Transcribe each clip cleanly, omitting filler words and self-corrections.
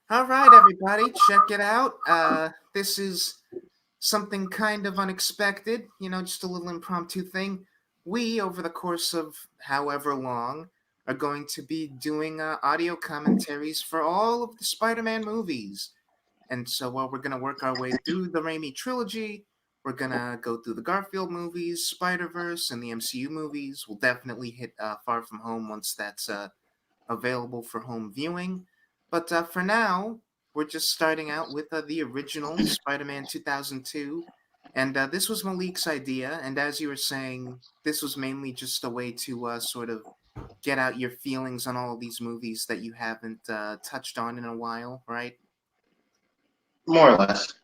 All right, everybody, check it out. This is something kind of unexpected, just a little impromptu thing. We, over the course of however long, are going to be doing audio commentaries for all of the Spider Man movies. And so we're going to work our way through the Raimi trilogy. We're going to go through the Garfield movies, Spider Verse, and the MCU movies. We'll definitely hit Far From Home once that's available for home viewing. But for now, we're just starting out with the original Spider Man 2002. And this was Malik's idea. And as you were saying, this was mainly just a way to sort of get out your feelings on all of these movies that you haven't touched on in a while, right? More or less.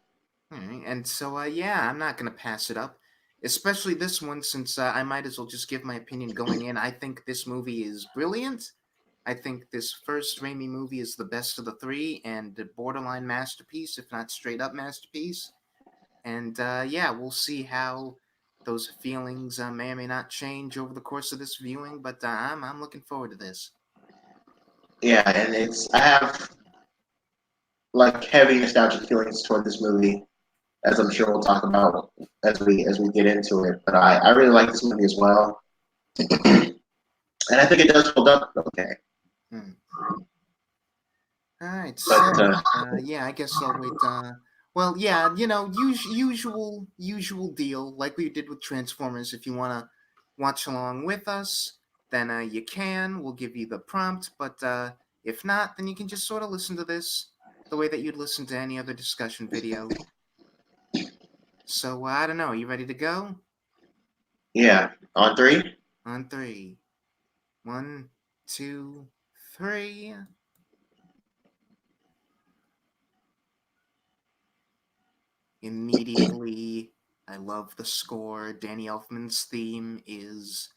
All right. And so, yeah, I'm not going to pass it up, especially this one, since I might as well just give my opinion going in. I think this movie is brilliant. I think this first Raimi movie is the best of the three and a borderline masterpiece, if not straight up masterpiece. And yeah, we'll see how those feelings may or may not change over the course of this viewing. But I'm looking forward to this. Yeah, and I have like heavy nostalgic feelings toward this movie, as I'm sure we'll talk about as we get into it. But I really like this movie as well, and I think it does hold up okay. Hmm. All right, But so yeah, I guess I'll wait. Well, yeah, usual deal, like we did with Transformers. If you want to watch along with us, then you can. We'll give you the prompt, but if not, then you can just sort of listen to this the way that you'd listen to any other discussion video. So I don't know. You ready to go? yeah, on three. On three, one, two, three. Immediately, I love the score. Danny Elfman's theme is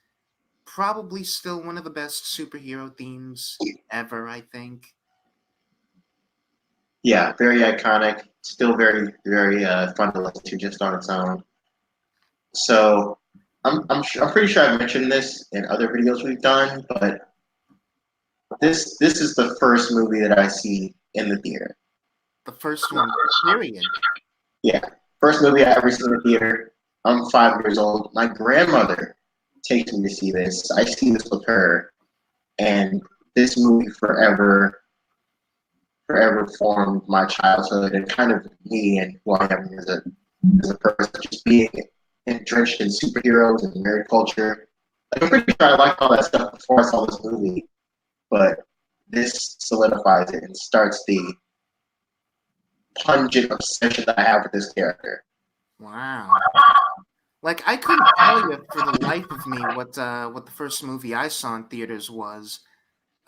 probably still one of the best superhero themes ever, I think. Yeah, very iconic. Still very fun to listen to just on its own. So I'm pretty sure I mentioned this in other videos we've done, but this is the first movie that I see in the theater. The first one, period. Yeah, first movie I ever seen in the theater. I'm 5 years old. My grandmother takes me to see this. I see this with her, and this movie forever formed my childhood and kind of me and who I am as a person, just being drenched in superheroes and nerd culture. Like, I'm pretty sure I liked all that stuff before I saw this movie, but this solidifies it and starts the pungent obsession that I have with this character. Wow. Like I couldn't tell you for the life of me what the first movie I saw in theaters was.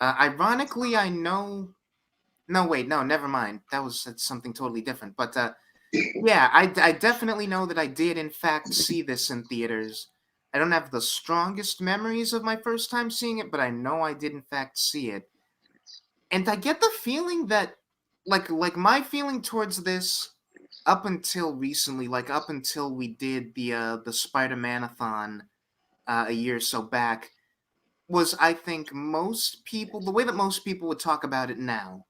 Ironically, I know. No, wait, no, never mind. That's something totally different. But yeah, I definitely know that I did in fact see this in theaters. I don't have the strongest memories of my first time seeing it, but I know I did in fact see it. And I get the feeling that like my feeling towards this up until recently, like up until we did the Spider-Man-a-thon a year or so back, was I think most people the way that most people would talk about it now,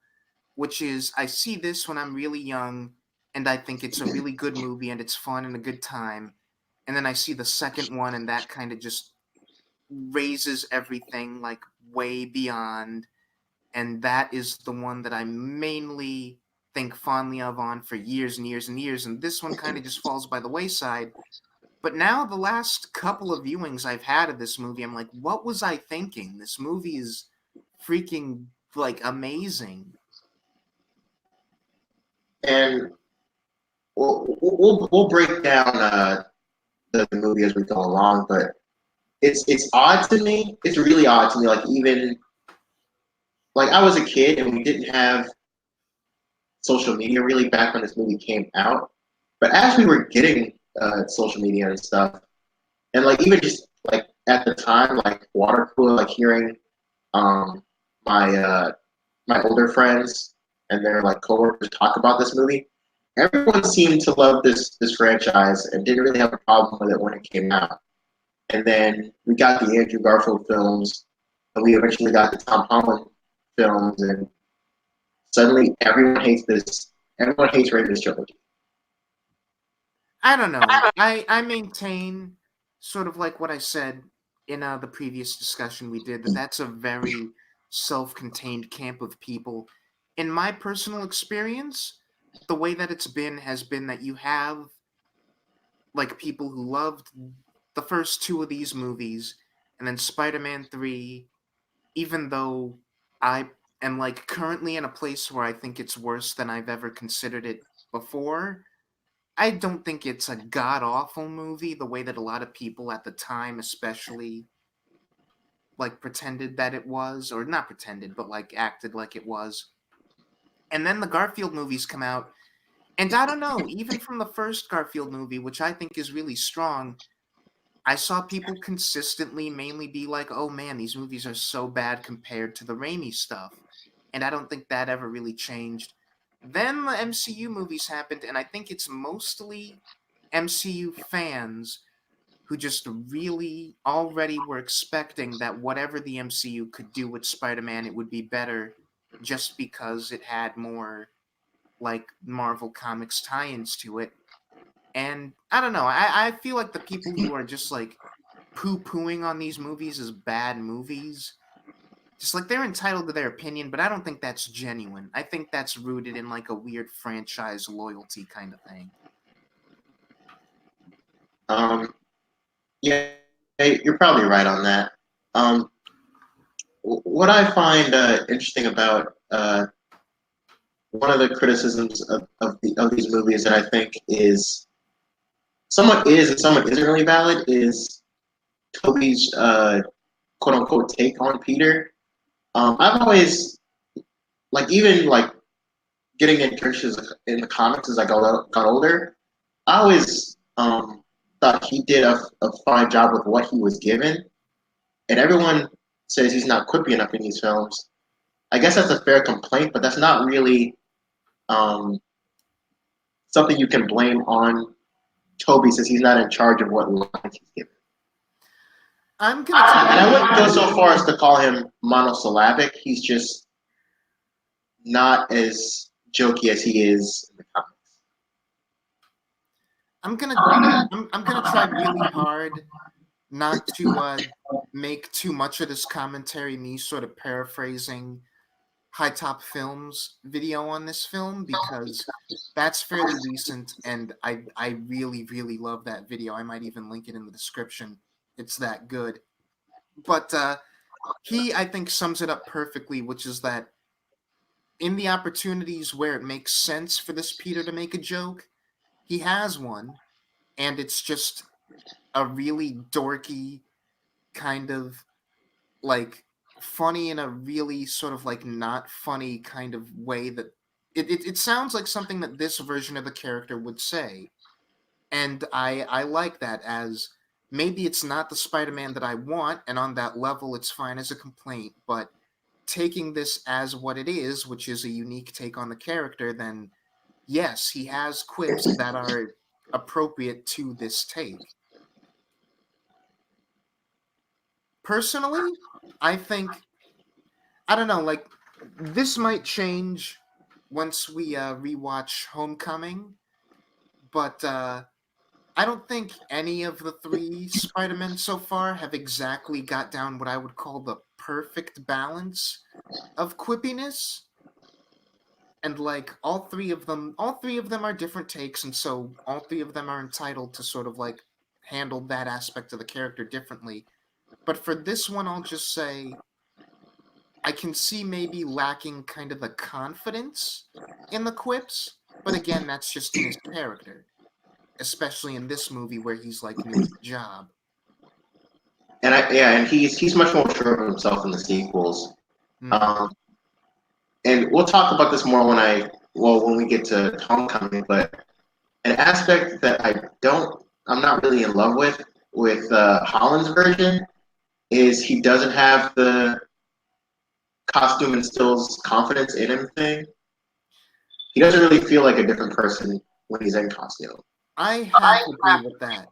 which is I see this when I'm really young and I think it's a really good movie and it's fun and a good time. And then I see the second one and that kind of just raises everything like way beyond. And that is the one that I mainly think fondly of on for years and years and years. And this one kind of just falls by the wayside. But now, the last couple of viewings I've had of this movie, I'm like, what was I thinking? This movie is freaking like amazing. And we'll break down the movie as we go along, but it's odd to me. It's really odd to me. Like, even like, I was a kid and we didn't have social media really back when this movie came out. But as we were getting social media and stuff, and like even just like at the time, like water cooler, like hearing um, my my older friends and their like coworkers talk about this movie, everyone seemed to love this franchise and didn't really have a problem with it when it came out. And then we got the Andrew Garfield films, and we eventually got the Tom Holland films, and suddenly everyone hates this. Everyone hates Raimi's trilogy. I don't know. I maintain sort of like what I said in the previous discussion we did, that that's a very self-contained camp of people. In my personal experience, the way that it's been has been that you have like people who loved the first two of these movies, and then Spider-Man 3, even though I am like currently in a place where I think it's worse than I've ever considered it before. I don't think it's a god awful movie the way that a lot of people at the time, especially, like pretended that it was, or not pretended, but like acted like it was. And then the Garfield movies come out, and I don't know, even from the first Garfield movie, which I think is really strong, I saw people consistently mainly be like, oh man, these movies are so bad compared to the Raimi stuff. And I don't think that ever really changed. Then the MCU movies happened, and I think it's mostly MCU fans who just really already were expecting that whatever the MCU could do with Spider Man, it would be better just because it had more like Marvel Comics tie ins to it. And I don't know, I feel like the people who are just like poo pooing on these movies as bad movies, just like they're entitled to their opinion, but I don't think that's genuine. I think that's rooted in like a weird franchise loyalty kind of thing. Um, yeah, you're probably right on that. Um, what I find interesting about one of the criticisms of these movies that I think is somewhat is and somewhat isn't really valid is Toby's quote unquote take on Peter. I've always like even like getting interested in the comics as I got older. I always thought he did a fine job with what he was given, and everyone says he's not quippy enough in these films. I guess that's a fair complaint, but that's not really um, something you can blame on Toby since he's not in charge of what lines he's given. I'm gonna try And I wouldn't go really so far as to call him monosyllabic. He's just not as jokey as he is in the comics. I'm gonna I'm gonna try really hard not to make too much of this commentary me sort of paraphrasing High Top Films video on this film, because that's fairly recent and I really really love that video. I might even link it in the description. It's that good. But he, I think, sums it up perfectly, which is that in the opportunities where it makes sense for this Peter to make a joke, he has one, and it's just a really dorky kind of like funny in a really sort of like not funny kind of way that it sounds like something that this version of the character would say. And I like that, as maybe it's not the Spider-Man that I want, and on that level it's fine as a complaint, but taking this as what it is, which is a unique take on the character, then yes, he has quips that are appropriate to this take. Personally, I think, I don't know, like this might change once we rewatch Homecoming, but I don't think any of the three Spider-Men so far have exactly got down what I would call the perfect balance of quippiness. And like all three of them are different takes, and so all three of them are entitled to sort of like handle that aspect of the character differently. But for this one, I'll just say I can see maybe lacking kind of the confidence in the quips, but again, that's just in his character, especially in this movie where he's like new at the job. And he's much more sure of himself in the sequels. Hmm. Um, and we'll talk about this more when we get to Homecoming. But an aspect that I'm not really in love with Holland's version is he doesn't have the costume instills confidence in him thing. He doesn't really feel like a different person when he's in costume. I half agree with that.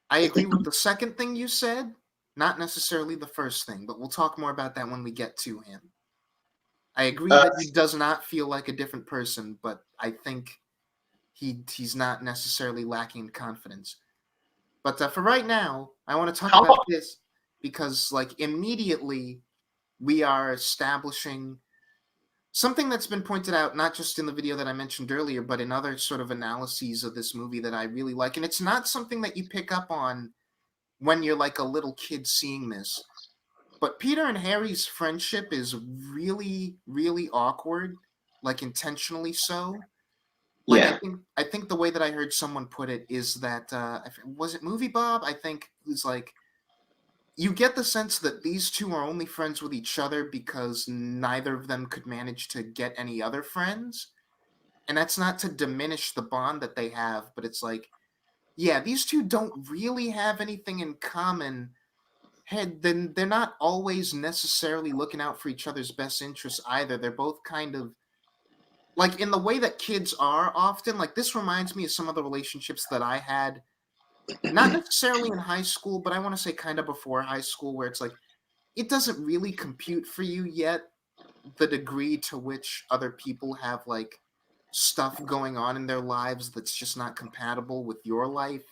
I agree with the second thing you said, not necessarily the first thing, but we'll talk more about that when we get to him. I agree Uh, that he does not feel like a different person, but I think he's not necessarily lacking in confidence. But for right now, I want to talk how about this because, like, immediately we are establishing something that's been pointed out not just in the video that I mentioned earlier, but in other sort of analyses of this movie that I really like. And it's not something that you pick up on when you're like a little kid seeing this. But Peter and Harry's friendship is really, really awkward, like intentionally so. Like yeah. I think the way that I heard someone put it is that was it Movie Bob? I think who's like you get the sense that these two are only friends with each other because neither of them could manage to get any other friends. And that's not to diminish the bond that they have, but it's like, yeah, these two don't really have anything in common. Hey, then they're not always necessarily looking out for each other's best interests either. They're both kind of like in the way that kids are often. Like this reminds me of some of the relationships that I had, not necessarily in high school, but I want to say kind of before high school, where it's like it doesn't really compute for you yet the degree to which other people have like stuff going on in their lives that's just not compatible with your life.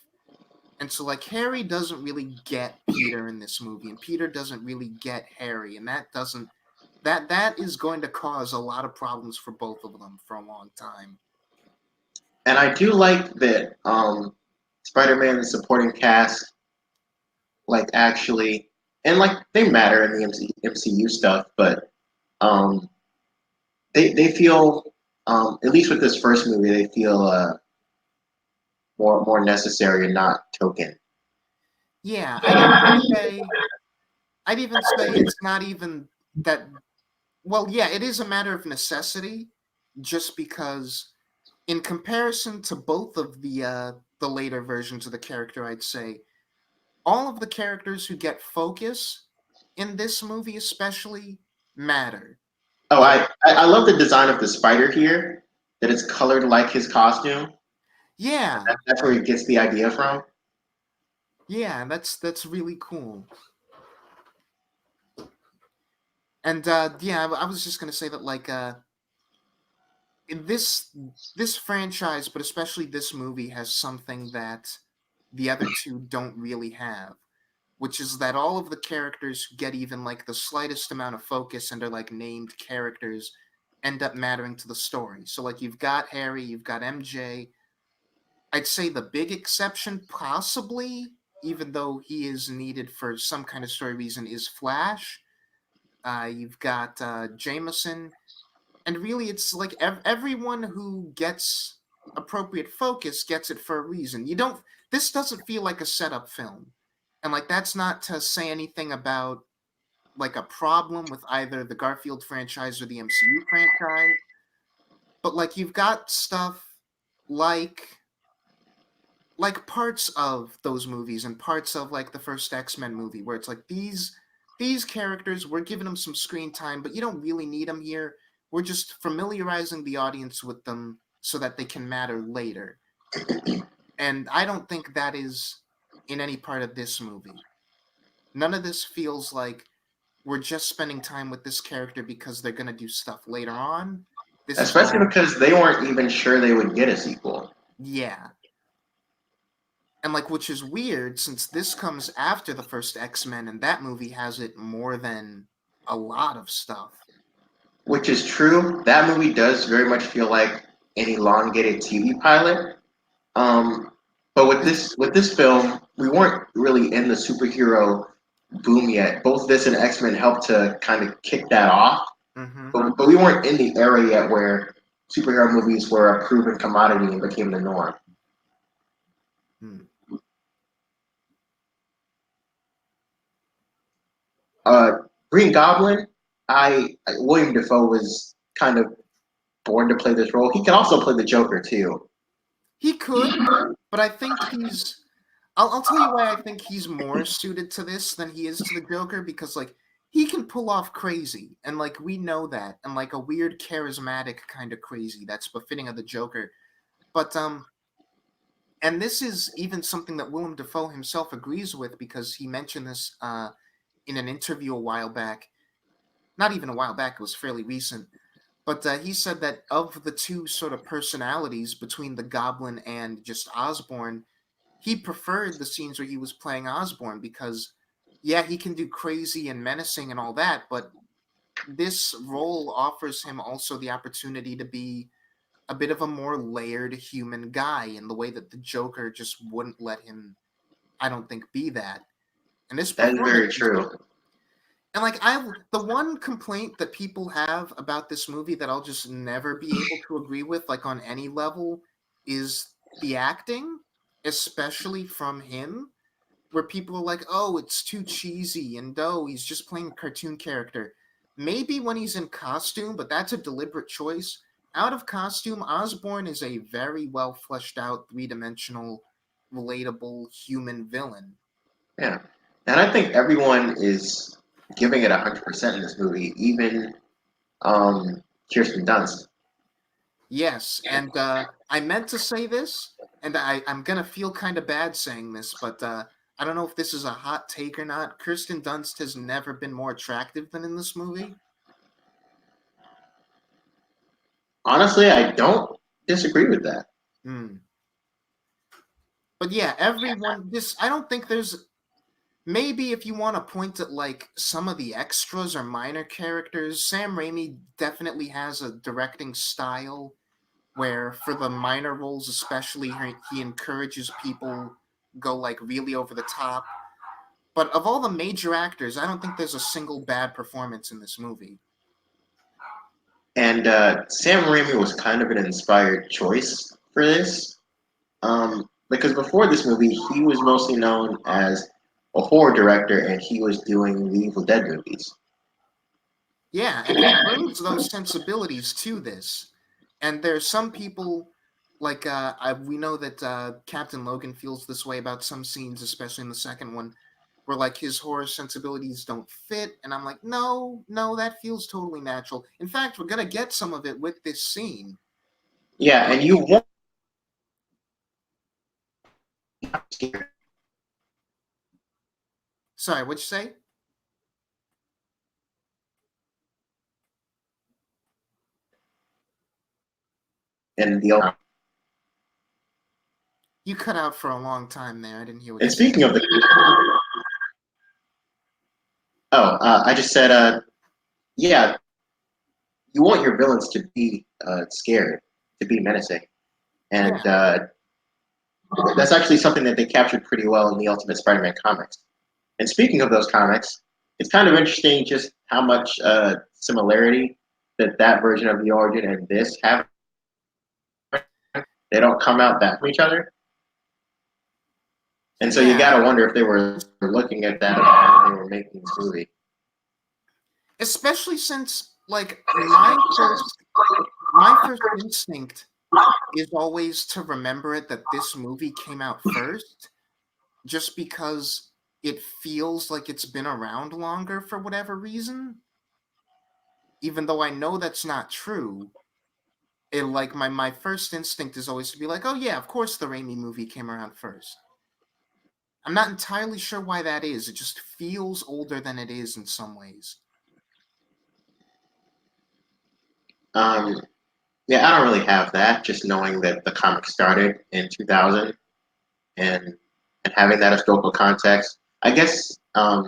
And so like Harry doesn't really get Peter in this movie and Peter doesn't really get Harry and that is going to cause a lot of problems for both of them for a long time. And I do like that Spider-Man supporting cast, like actually, and like they matter in the MCU stuff, but um, they feel at least with this first movie, they feel more necessary and not token. Yeah, say I'd even say it's not even that well, yeah, it is a matter of necessity just because in comparison to both of the later versions of the character, I'd say all of the characters who get focus in this movie especially matter. Oh, Like I love the design of the spider here. That it's colored like his costume. yeah, That's where he gets the idea from. yeah, that's really cool. And yeah, I was just gonna say that like in this franchise, but especially this movie, has something that the other two don't really have, which is that all of the characters who get even like the slightest amount of focus and are like named characters end up mattering to the story. So like you've got Harry, you've got MJ. I'd say the big exception, possibly, even though he is needed for some kind of story reason, is Flash. You've got Jameson, and really it's like everyone who gets appropriate focus gets it for a reason. You don't this doesn't feel like a setup film, and like that's not to say anything about like a problem with either the Garfield franchise or the MCU franchise, but like you've got stuff like parts of those movies and parts of like the first X-Men movie where it's like these characters, we're giving them some screen time, but you don't really need them here. We're just familiarizing the audience with them so that they can matter later. And I don't think that is in any part of this movie. None of this feels like we're just spending time with this character because they're going to do stuff later on. This is Especially all, because they weren't even sure they would get a sequel. yeah. And like, which is weird since this comes after the first X-Men and that movie has it more than a lot of stuff. Which is true. That movie does very much feel like an elongated TV pilot. Um, but with this film, we weren't really in the superhero boom yet. Both this and X Men helped to kind of kick that off. Mm-hmm. But we weren't in the era yet where superhero movies were a proven commodity and became the norm. Hmm. Uh, Green Goblin, William Defoe was kind of born to play this role. He can also play the Joker too. He could, but I think I'll tell you why I think he's more suited to this than he is to the Joker because like he can pull off crazy and like we know that and like a weird charismatic kind of crazy that's befitting of the Joker. But and this is even something that Willem Dafoe himself agrees with because he mentioned this in an interview a while back. not even a while back, it was fairly recent. But he said that of the two sort of personalities between the Goblin and just Osborn, he preferred the scenes where he was playing Osborn because, yeah, he can do crazy and menacing and all that, but this role offers him also the opportunity to be a bit of a more layered human guy in the way that the Joker just wouldn't let him, I don't think, be that. And this That is performance very true. and the one complaint that people have about this movie that I'll just never be able to agree with, like on any level, is the acting, especially from him, where people are like, "Oh, it's too cheesy," and "Oh, he's just playing a cartoon character." Maybe when he's in costume, but that's a deliberate choice. Out of costume, Osborn is a very well fleshed out, three-dimensional, relatable human villain. Yeah, and I think everyone is giving it 100% in this movie, even Kirsten Dunst. Yes, and I meant to say this, and I'm gonna feel kind of bad saying this, but I don't know if this is a hot take or not. Kirsten Dunst has never been more attractive than in this movie. Honestly, I don't disagree with that. Hmm. But yeah, everyone. This I don't think there's maybe if you want to point at like some of the extras or minor characters, Sam Raimi definitely has a directing style where for the minor roles especially he encourages people go like really over the top. But of all the major actors, I don't think there's a single bad performance in this movie. And Sam Raimi was kind of an inspired choice for this, because before this movie, he was mostly known as a horror director, and he was doing the Evil Dead movies. Yeah, and he brings those sensibilities to this. And there's some people like we know that Captain Logan feels this way about some scenes, especially in the second one, where like his horror sensibilities don't fit. And I'm like, no, no, that feels totally natural. In fact, we're gonna get some of it with this scene. Yeah, and you won't scare Sorry, what'd you say? in the. You cut out for a long time there. I didn't hear what And you said. speaking of the, I just said, yeah, you want your villains to be scary, to be menacing, and Yeah, that's actually something that they captured pretty well in the Ultimate Spider-Man comics. And speaking of those comics, it's kind of interesting just how much similarity that version of the origin and this have. They don't come out that from each other, and so you yeah. got to wonder if they were looking at that when they were making this movie. Especially since like my first instinct is always to remember it that this movie came out first, just because it feels like it's been around longer for whatever reason. Even though I know that's not true, it like my first instinct is always to be like, oh yeah, of course the Raimi movie came around first. I'm not entirely sure why that is. It just feels older than it is in some ways. Um, yeah, I don't really have that. Just knowing that the comic started in 2000 and having that historical context. I guess I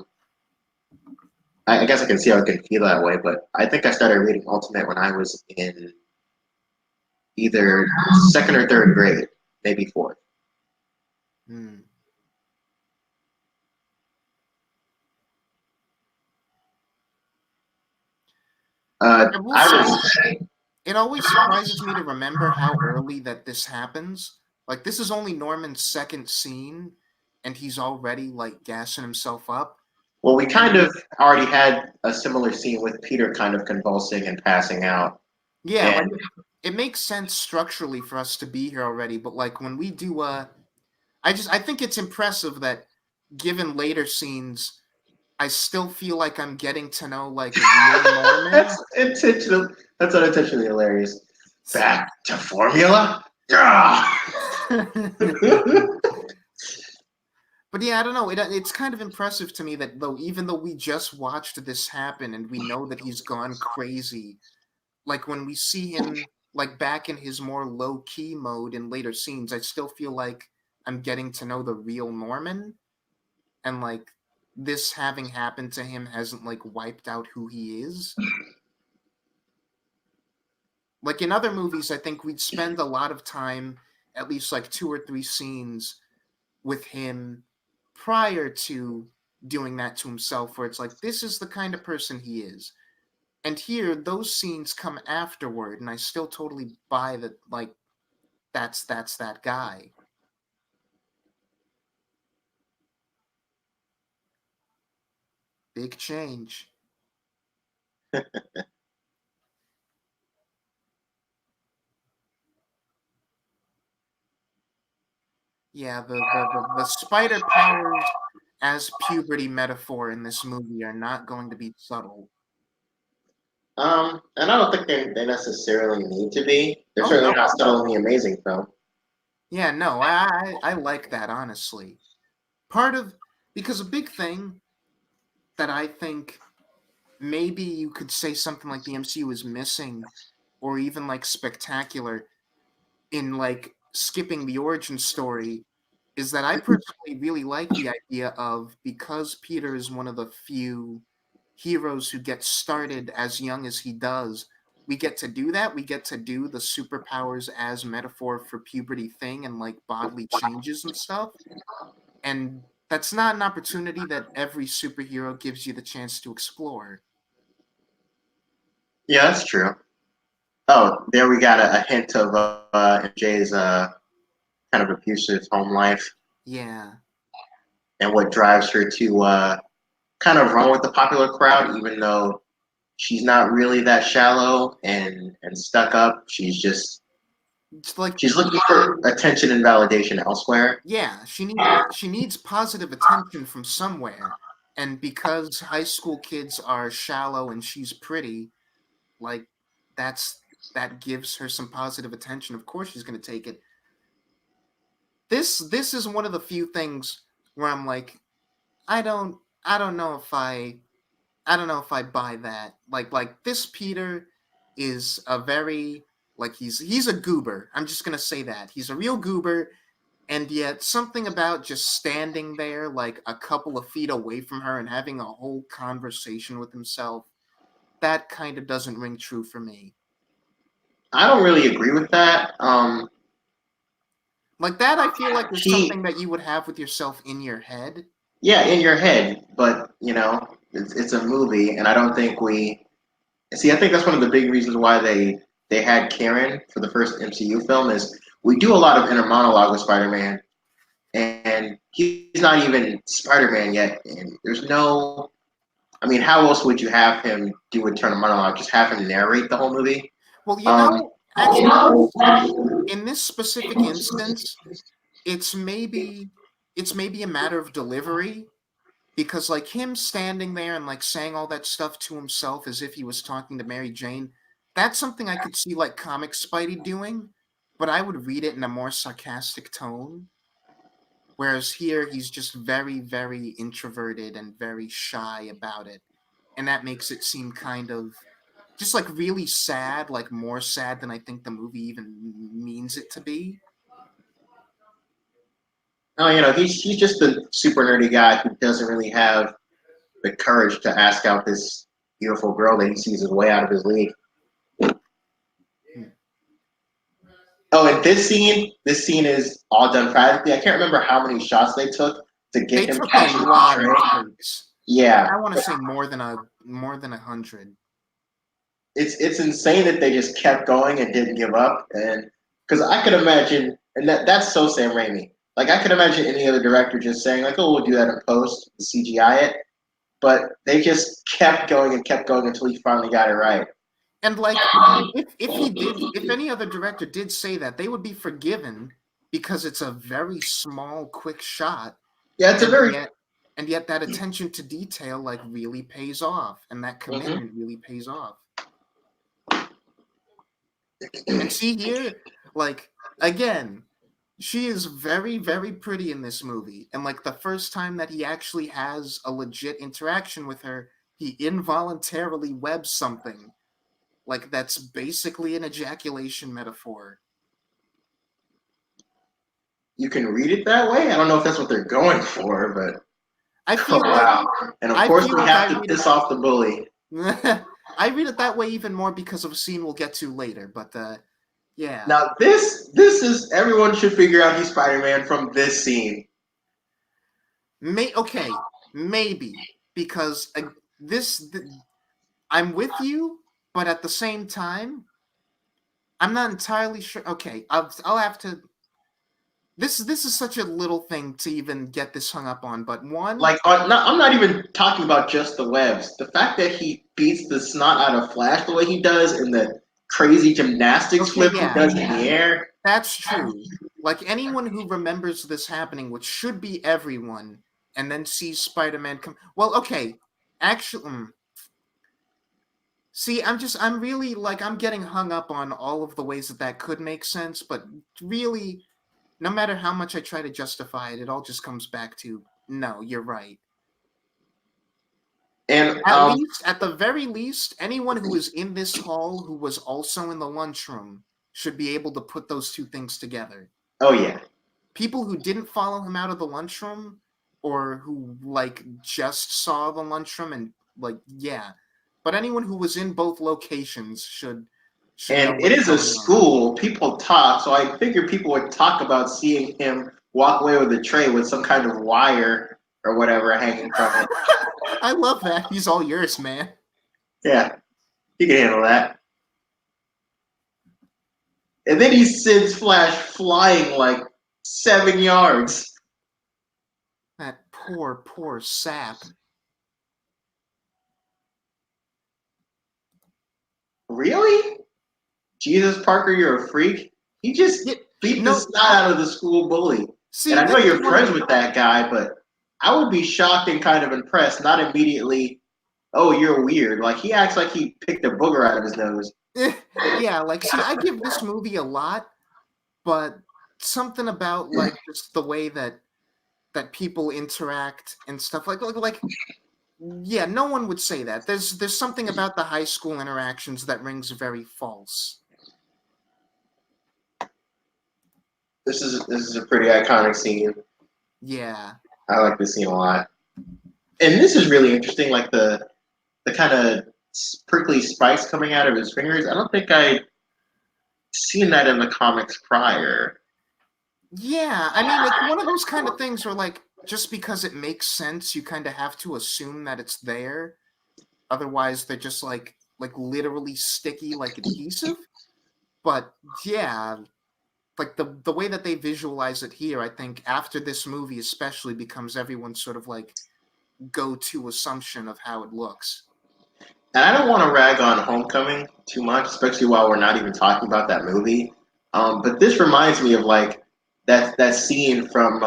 can see how I can feel that way, but I think I started reading Ultimate when I was in either second or third grade, maybe fourth. Hmm. I will I say was it always surprises me to remember how early that this happens. Like this is only Norman's second scene, and he's already like gassing himself up. well, we And kind of already had a similar scene with Peter kind of convulsing and passing out, yeah, like and it makes sense structurally for us to be here already. But like when we do, I think it's impressive that given later scenes, I still feel like I'm getting to know like real Norman. that's intentional. That's unintentionally hilarious. Back to formula. Yeah. But yeah, I don't know. It's kind of impressive to me that though, even though we just watched this happen and we know that he's gone crazy, like when we see him like back in his more low key mode in later scenes, I still feel like I'm getting to know the real Norman, and like this having happened to him hasn't like wiped out who he is. Like in other movies, I think we'd spend a lot of time, at least like two or three scenes with him prior to doing that to himself, where it's like, this is the kind of person he is. And here, those scenes come afterward, and I still totally buy that, like, that's that guy. Big change. Yeah, the spider powers as puberty metaphor in this movie are not going to be subtle. And I don't think they necessarily need to be. They're Oh certainly no. not subtle in the amazing film. Yeah, no, I like that honestly. Part of because a big thing that I think maybe you could say something like the MCU is missing, or even like spectacular in like skipping the origin story, is that I personally really like the idea of, because Peter is one of the few heroes who gets started as young as he does, we get to do that. We get to do the superpowers as metaphor for puberty thing and like bodily changes and stuff. And that's not an opportunity that every superhero gives you the chance to explore. Yeah, that's true. Oh, there we got a hint of MJ's kind of abusive home life Yeah. and what drives her to kind of run with the popular crowd, even though she's not really that shallow and stuck up. It's like, She's looking for attention and validation elsewhere. yeah, she needs positive attention from somewhere. And because high school kids are shallow and she's pretty, like that's that gives her some positive attention. Of course she's going to take it. This is one of the few things where I'm like, I don't know if I don't know if I buy that. Like this Peter is a very, like he's a goober. I'm just going to say that. He's a real goober, and yet something about just standing there like a couple of feet away from her and having a whole conversation with himself, that kind of doesn't ring true for me. I don't really agree with that. Like that, I feel like is She, something that you would have with yourself in your head. yeah, in your head, but it's a movie, and I don't think we see. I think that's one of the big reasons why they had Karen for the first MCU film is we do a lot of inner monologue with Spider-Man, and he's not even Spider-Man yet, and there's no. I mean, how else would you have him do a turn of monologue? Just have him narrate the whole movie? Well, Um, actually, in this specific instance, it's maybe it's maybe a matter of delivery, because like him standing there and like saying all that stuff to himself as if he was talking to Mary Jane, that's something I could see like comic Spidey doing, but I would read it in a more sarcastic tone. Whereas here he's just very, very introverted and very shy about it. And that makes it seem kind of just like really sad, like more sad than I think the movie even means it to be. no, he's just a super nerdy guy who doesn't really have the courage to ask out this beautiful girl that he sees is way out of his league. Hmm. Oh, and this scene is all done privately. I can't remember how many shots they took to They get him took a cashing the lot of tray. takes. Yeah, I want to say more than 100. it's insane that they just kept going and didn't give up. And because I could imagine, and that's so Sam Raimi. Like I could imagine any other director just saying like, "Oh, we'll do that in post, CGI it." But they just kept going until he finally got it right. And like if any other director did say that, they would be forgiven because it's a very small quick shot, Yeah, it's a and very. yet that attention to detail like really pays off, and that Mhm. commitment really pays off. And see here, like again, She is very, very pretty in this movie. And like the first time that he actually has a legit interaction with her, he involuntarily webs something. Like that's basically an ejaculation metaphor. You can read it that way. I don't know if that's what they're going for, but I oh feel like wow! And of I course, feel we like I have to read piss off the bully. it I read it that way even more because of a scene we'll get to later, but yeah. Now this is everyone should figure out he's Spider-Man from this scene. Okay, maybe because this th- I'm with you, but at the same time, I'm not entirely sure. Okay, I'll have to. This is such a little thing to even get this hung up on. But one, I'm not even talking about just the webs. The fact that he beats the snot out of Flash the way he does, and the crazy gymnastics okay, flip he yeah, does in the air. that's true. Like anyone who remembers this happening, which should be everyone, and then sees Spider-Man come. Well, okay, actually. See, I'm really like I'm getting hung up on all of the ways that that could make sense, but really, no matter how much I try to justify it, it all just comes back to no, you're right. And At the very least, anyone who was in this hall who was also in the lunchroom should be able to put those two things together. oh yeah, People who didn't follow him out of the lunchroom or who like just saw the lunchroom and like yeah, but anyone who was in both locations should know and it what's is a going on. school. People talk, so I figured people would talk about seeing him walk away with a tray with some kind of wire or whatever hanging from it. I love that. He's all yours, man. Yeah, he can handle that. And then he sends Flash flying like 7 yards. That poor sap. Really? Jesus Parker, you're a freak. He just Yeah, beat the no, snot out of the school bully. And see, I know this is you're one of friends with that guy, but I would be shocked and kind of impressed, not immediately, oh, you're weird. Like, he acts like he picked a booger out of his nose. yeah, like see, I give this movie a lot, but something about like just the way that people interact and stuff like yeah, no one would say that. There's something about the high school interactions that rings very false. This is a pretty iconic scene. Yeah. I like this scene a lot. And this is really interesting, like the kind of prickly spikes coming out of his fingers. I don't think I'd seen that in the comics prior. Yeah, I mean, it's one of those kind of things where, like, just because it makes sense, you kind of have to assume that it's there. Otherwise, they're just like literally sticky, like adhesive. But yeah, like the way that they visualize it here, I think after this movie especially becomes everyone's sort of like go-to assumption of how it looks. And I don't want to rag on Homecoming too much, especially while we're not even talking about that movie. But this reminds me of like that scene from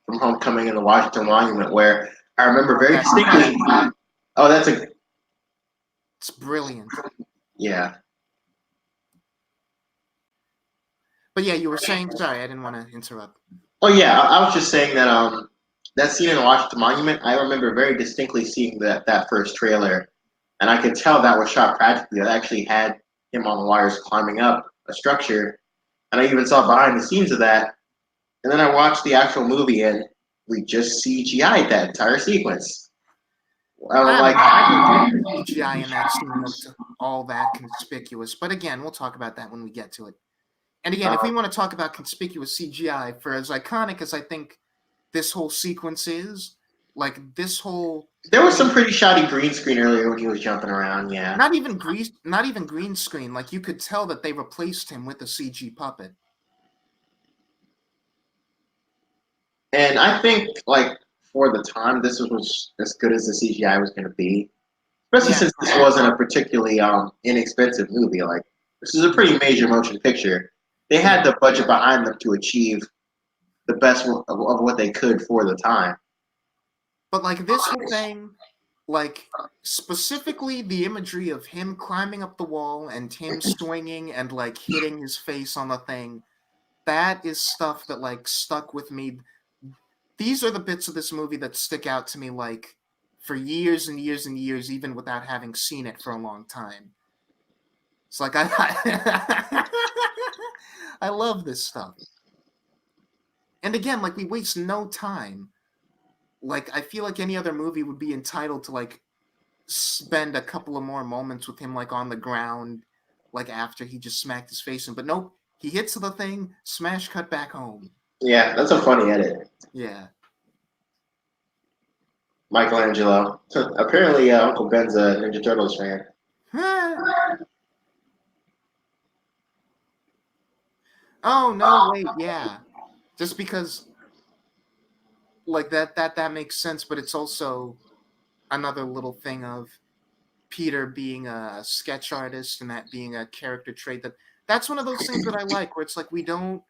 Homecoming in the Washington Monument where I remember Oh, very that distinctly. Oh, that's a it's brilliant. yeah. But yeah, you were saying. Sorry, I didn't want to interrupt. Oh yeah, I was just saying that that scene in the Washington Monument, I remember very distinctly seeing that first trailer, and I could tell that was shot practically. I actually had him on the wires climbing up a structure, and I even saw behind the scenes of that. And then I watched the actual movie, and we just CGI'd that entire sequence. I was I don't like, know. I didn't think the CGI in that scene looked all that conspicuous. But again, we'll talk about that when we get to it. And again, if we want to talk about conspicuous CGI, for as iconic as I think this whole sequence is, like this whole there was some pretty shoddy green screen earlier when he was jumping around. Yeah, not even green screen, like you could tell that they replaced him with a CG puppet. and I think like for the time, this was as good as the CGI was going to be. Especially Yeah, since this wasn't a particularly inexpensive movie. Like this is a pretty major motion picture. They had yeah. the budget behind them to achieve the best of what they could for the time. But like this whole thing, like specifically the imagery of him climbing up the wall and him swinging and like hitting his face on the thing, that is stuff that like stuck with me. These are the bits of this movie that stick out to me like for years and years and years, even without having seen it for a long time. It's like I love this stuff. And again, like we waste no time. Like I feel like any other movie would be entitled to like spend a couple of more moments with him like on the ground, like after he just smacked his face in. But nope, he hits the thing, smash cut back home. Yeah, that's a funny edit. Yeah. Michelangelo. Apparently, Uncle Ben's a Ninja Turtles fan. Oh no, wait, yeah. Just because like that makes sense, but it's also another little thing of Peter being a sketch artist and that being a character trait that's one of those things that I like where it's like we don't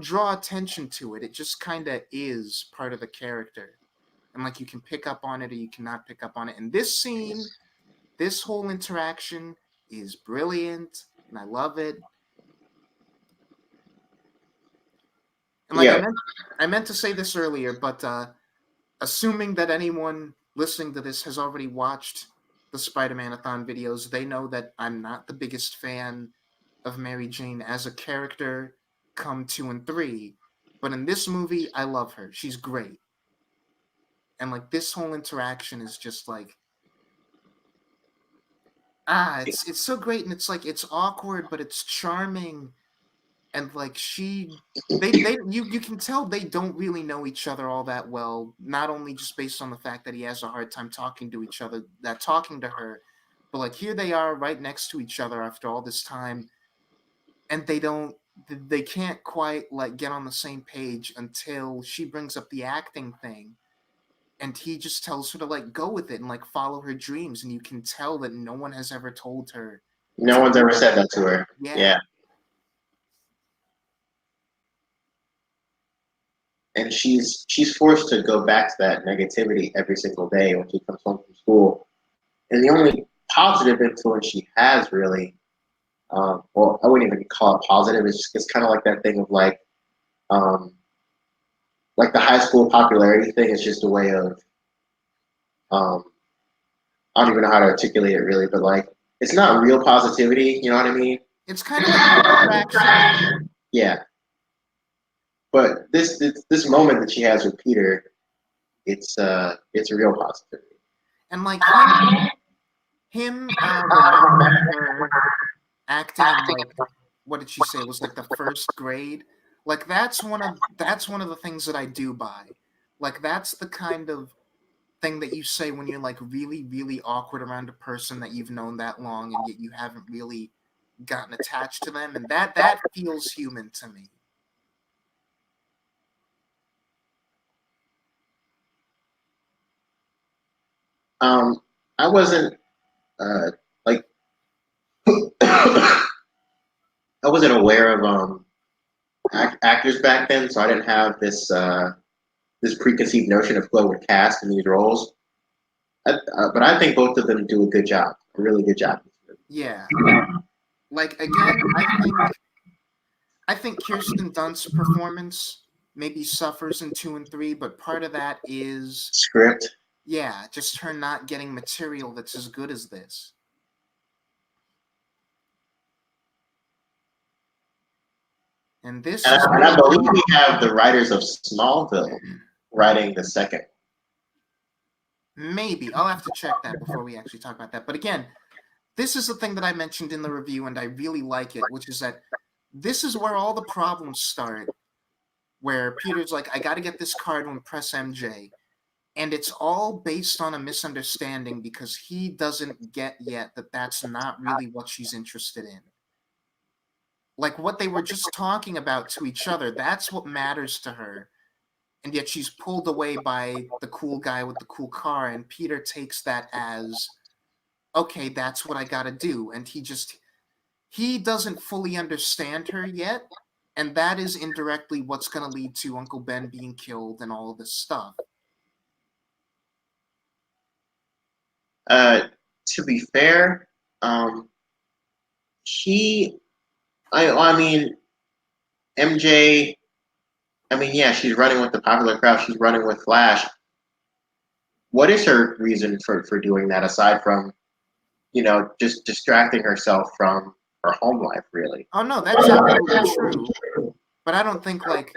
draw attention to it. It just kind of is part of the character. And like you can pick up on it or you cannot pick up on it. And this scene, this whole interaction is brilliant and I love it. And like Yeah. I meant to say this earlier, but assuming that anyone listening to this has already watched the Spider-Man-a-thon videos, they know that I'm not the biggest fan of Mary Jane as a character come 2 and 3. But in this movie, I love her. She's great. And like this whole interaction is just like it's so great and it's like it's awkward but it's charming and like they you can tell they don't really know each other all that well, not only just based on the fact that he has a hard time talking to each other, that talking to her, but like here they are right next to each other after all this time and they can't quite like get on the same page until she brings up the acting thing and he just tells her to like go with it and like follow her dreams and you can tell that no one has ever told her No to one's do ever that. said that to her. Yeah. Yeah. And she's forced to go back to that negativity every single day when she comes home from school. And the only positive influence she has really, well, I wouldn't even call it positive. It's kind of like that thing of um, like the high school popularity thing. Is just a way of, um, I don't even know how to articulate it really, but like it's not real positivity. You know what I mean? It's kind of like distraction. Yeah. But this moment that she has with Peter, it's a real positivity. And like him remembering her acting in like what did she say it was like the first grade, like that's one of the things that I do buy. Like that's the kind of thing that you say when you're like really really awkward around a person that you've known that long and yet you haven't really gotten attached to them, and that feels human to me. Um, I wasn't like I wasn't aware of actors back then, so I didn't have this preconceived notion of who I would cast in these roles. But I think both of them do a good job, a really good job. Yeah, like again, I think Kirsten Dunst's performance maybe suffers in 2 and 3, but part of that is Script. yeah, just her not getting material that's as good as this. And this is And I believe we have the writers of Smallville writing the second. maybe I'll have to check that before we actually talk about that. But again, this is the thing that I mentioned in the review, and I really like it, which is that this is where all the problems start. Where Peter's like, I got to get this card to impress MJ. And it's all based on a misunderstanding because he doesn't get yet that that's not really what she's interested in. Like what they were just talking about to each other, that's what matters to her. And yet she's pulled away by the cool guy with the cool car, and Peter takes that as, okay, that's what I gotta do. And he doesn't fully understand her yet, and that is indirectly what's gonna lead to Uncle Ben being killed and all of this stuff. Uh, to be fair, he, I mean, MJ, I mean, yeah, she's running with the popular crowd. She's running with Flash. What is her reason for doing that aside from, just distracting herself from her home life, really? Oh no, that's absolutely true. But I don't think like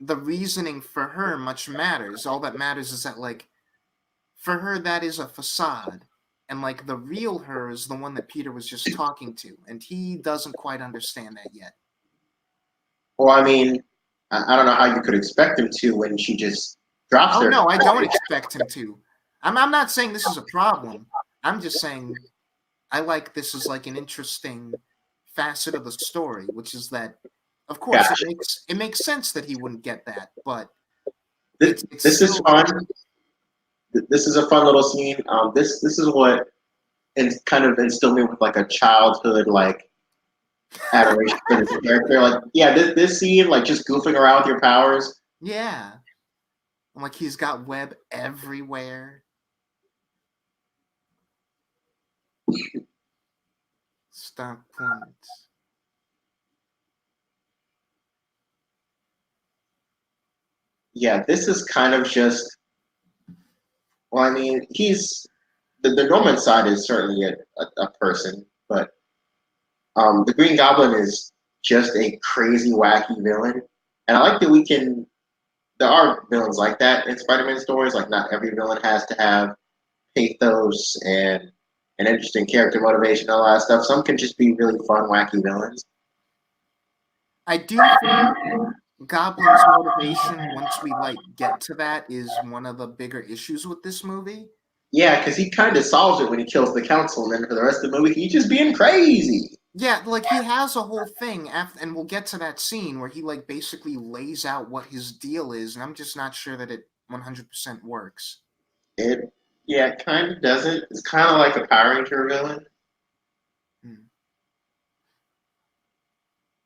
the reasoning for her much matters. All that matters is that like for her that is a facade. And like the real her is the one that Peter was just talking to, and he doesn't quite understand that yet. Well, I mean, I don't know how you could expect him to when she just drops Oh her. no, I don't expect him to. I'm not saying this is a problem. I'm just saying I like this as like an interesting facet of the story, which is that of course Gotcha. it makes sense that he wouldn't get that, but it's This is still fun. This is a fun little scene. This is what kind of instilled me with like a childhood like adoration for this character. Like, yeah, this scene, like just goofing around with your powers. yeah. And like he's got web everywhere. Stop points. Yeah, this is kind of just. Well, I mean, he's the Norman side is certainly a person, but the Green Goblin is just a crazy, wacky villain, and I like that we can. There are villains like that in Spider-Man stories. Like, not every villain has to have pathos and an interesting character motivation and all that stuff. Some can just be really fun, wacky villains. I do think Goblin's motivation, once we like get to that, is one of the bigger issues with this movie. Yeah, because he kind of solves it when he kills the council, and then for the rest of the movie, he's just being crazy. Yeah, like he has a whole thing after, and we'll get to that scene where he like basically lays out what his deal is, and I'm just not sure that it 100% works. It, yeah, it kind of doesn't. It's kind of like a Power Ranger villain. Hmm.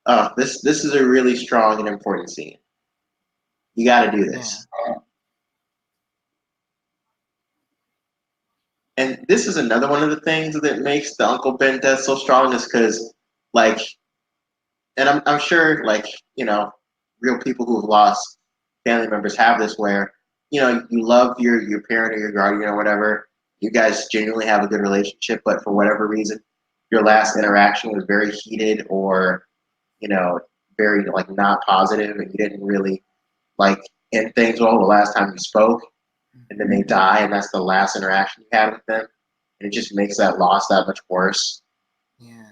Oh, this is a really strong and important scene. You got to do Yeah. this. And this is another one of the things that makes the Uncle Ben death so strong is because, like, and I'm sure, like, real people who have lost family members have this where, you love your parent or your guardian or whatever. You guys genuinely have a good relationship, but for whatever reason, your last interaction was very heated or, you know, very, like, not positive and you didn't really, like, end things well the last time you spoke. And then they die, and that's the last interaction you had with them. And it just makes that loss that much worse. Yeah.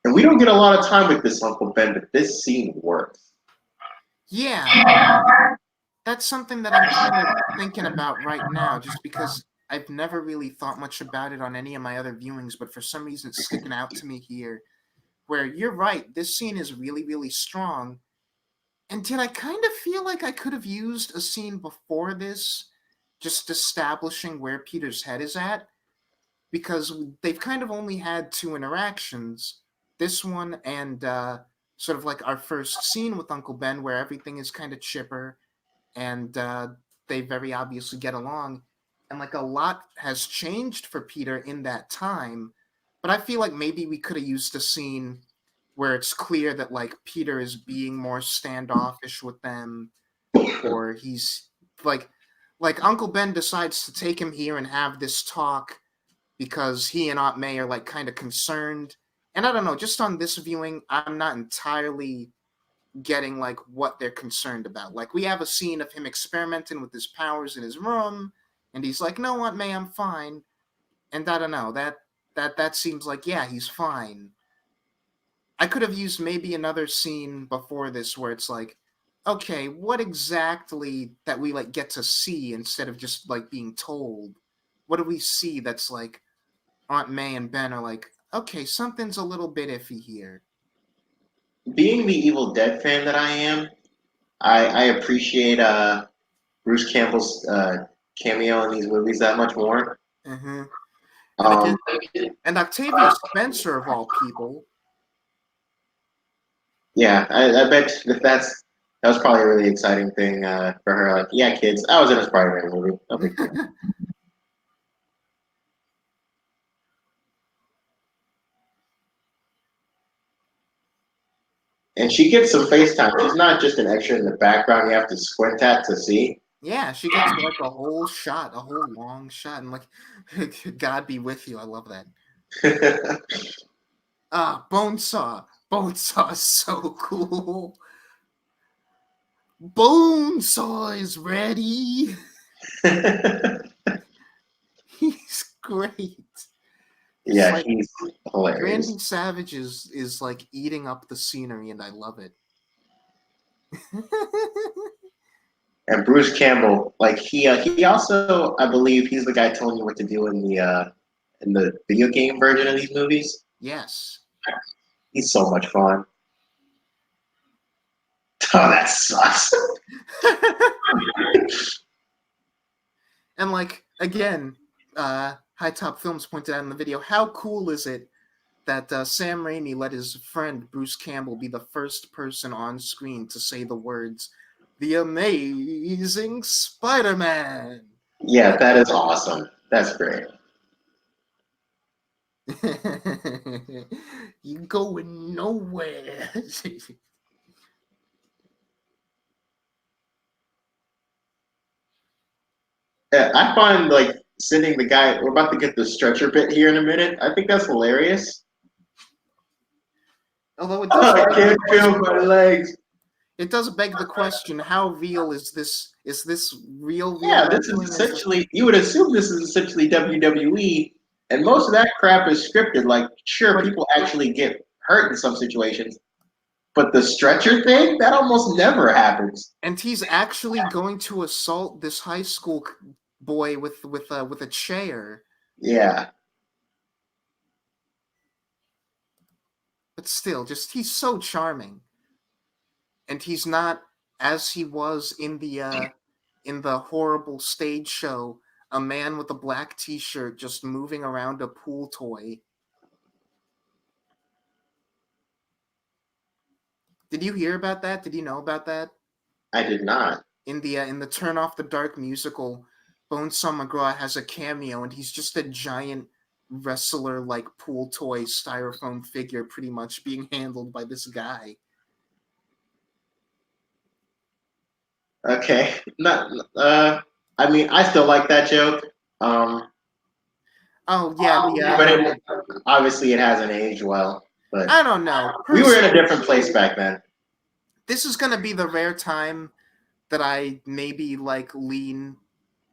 And we don't get a lot of time with this Uncle Ben, but this scene works. Yeah, that's something that I'm kind of thinking about right now, just because I've never really thought much about it on any of my other viewings, but for some reason it's sticking out to me here. Where you're right, this scene is really, really strong. And did I kind of feel like I could have used a scene before this, just establishing where Peter's head is at? Because they've kind of only had two interactions, this one and sort of like our first scene with Uncle Ben, where everything is kind of chipper and they very obviously get along. And like a lot has changed for Peter in that time. But I feel like maybe we could have used a scene where it's clear that like Peter is being more standoffish with them, or he's like Uncle Ben decides to take him here and have this talk because he and Aunt May are like kind of concerned. And I don't know, just on this viewing, I'm not entirely getting like what they're concerned about. Like we have a scene of him experimenting with his powers in his room, and he's like, "No, Aunt May, I'm fine." And I don't know, that seems like yeah, he's fine. I could have used maybe another scene before this where it's like, okay, what exactly that we like get to see instead of just like being told? What do we see that's like Aunt May and Ben are like, okay, something's a little bit iffy here. Being the Evil Dead fan that I am, I appreciate Bruce Campbell's cameo in these movies that much more. Mm-hmm. And Um, again, and Octavia Spencer of all people. Yeah, I bet that was probably a really exciting thing for her. Like, yeah, kids, I was in a Spider-Man movie. No big deal. And she gets some FaceTime. She's not just an extra in the background you have to squint at to see. Yeah, she gets like a whole shot, a whole long shot, and like, God be with you. I love that. Ah, Bonesaw. Bonesaw is so cool. Bonesaw is ready. He's great. It's Yeah, like he's hilarious. Randy Savage is like eating up the scenery, and I love it. And Bruce Campbell, like he also, I believe, he's the guy telling you what to do in the video game version of these movies. Yes. He's so much fun. Oh, that sucks. And like again, High Top Films pointed out in the video, how cool is it that Sam Raimi let his friend Bruce Campbell be the first person on screen to say the words, "The Amazing Spider-Man." Yeah, that is awesome. That's great. You going nowhere. Yeah, I find like sending the guy. We're about to get the stretcher bit here in a minute. I think that's hilarious. Although Oh, I can't feel my legs. it does beg the question: how real is this? Is this real Yeah, this is wrestling? essentially. You would assume this is essentially WWE, and most of that crap is scripted. Like, sure, But people actually get hurt in some situations, but the stretcher thing that almost never happens. and he's actually going to assault this high school boy with a chair. Yeah, But still, just he's so charming, and he's not as he was in the horrible stage show, a man with a black T-shirt just moving around a pool toy. Did you hear about that? Did you know about that? I did not. In the Turn Off the Dark musical, Bonesaw McGraw has a cameo, and he's just a giant wrestler like pool toy styrofoam figure, pretty much being handled by this guy. Okay, not. I mean, I still like that joke. Oh yeah, But obviously it hasn't aged well. But I don't know. we were in a different place back then. This is gonna be the rare time that I maybe like lean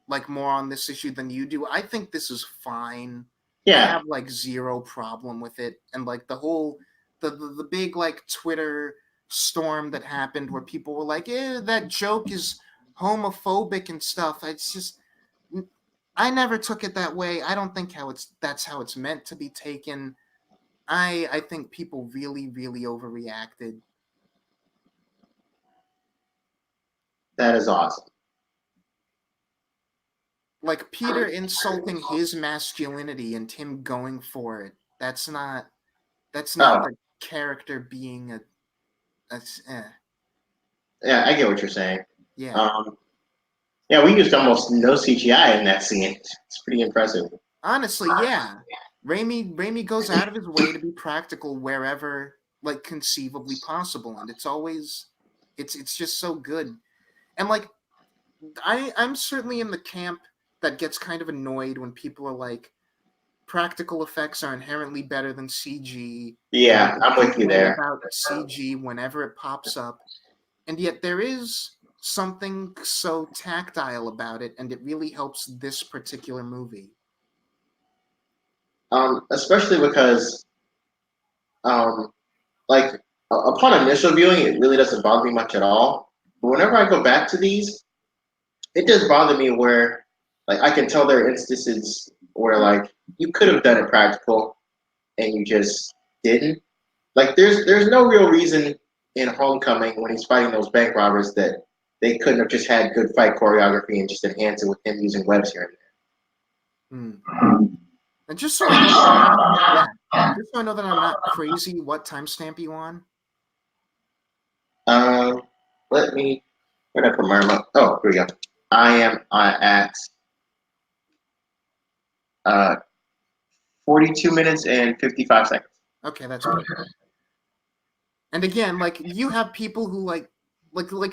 like more on this issue than you do. I think this is fine. I Yeah, have like zero problem with it, and like the big like Twitter storm that happened where people were like, that joke is homophobic and stuff." It's just I never took it that way. I don't think that's how it's meant to be taken. I think people really overreacted. that is awesome. Like Peter insulting his masculinity and him going for it. That's not Oh, the character being a that's yeah, I get what you're saying. yeah. Um, yeah, we used almost no CGI in that scene. It's pretty impressive. Honestly, yeah. Raimi goes out of his way to be practical wherever like conceivably possible, and it's just so good. And like I'm certainly in the camp that gets kind of annoyed when people are like, practical effects are inherently better than CG, and we Yeah, can I'm with you complain there. about CG whenever it pops up. And yet there is something so tactile about it, and it really helps this particular movie. Especially because, um, like, upon initial viewing, it really doesn't bother me much at all. But whenever I go back to these, it does bother me where, like, I can tell there are instances where, like, you could have done it practical and you just didn't. Like, there's no real reason in Homecoming when he's fighting those bank robbers that they couldn't have just had good fight choreography and just enhance it with him using webs here Hmm. and there. And just so I know that I'm not, yeah, just so I know that I'm not crazy, what timestamp you on? Let me. Where did I put my remote? Oh, here we go. I am at uh, 42 minutes and 55 seconds. Okay, that's good. And again, like you have people who like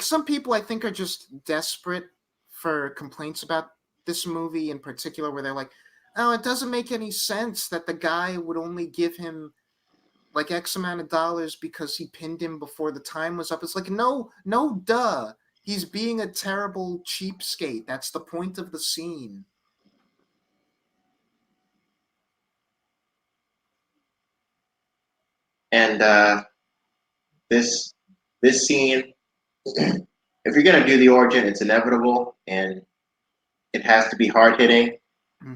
some people I think are just desperate for complaints about this movie in particular, where they're like, "Oh, it doesn't make any sense that the guy would only give him like X amount of dollars because he pinned him before the time was up." It's like, no, no, duh. He's being a terrible cheapskate. That's the point of the scene. And this this scene, if you're gonna do the origin, it's inevitable and it has to be hard hitting.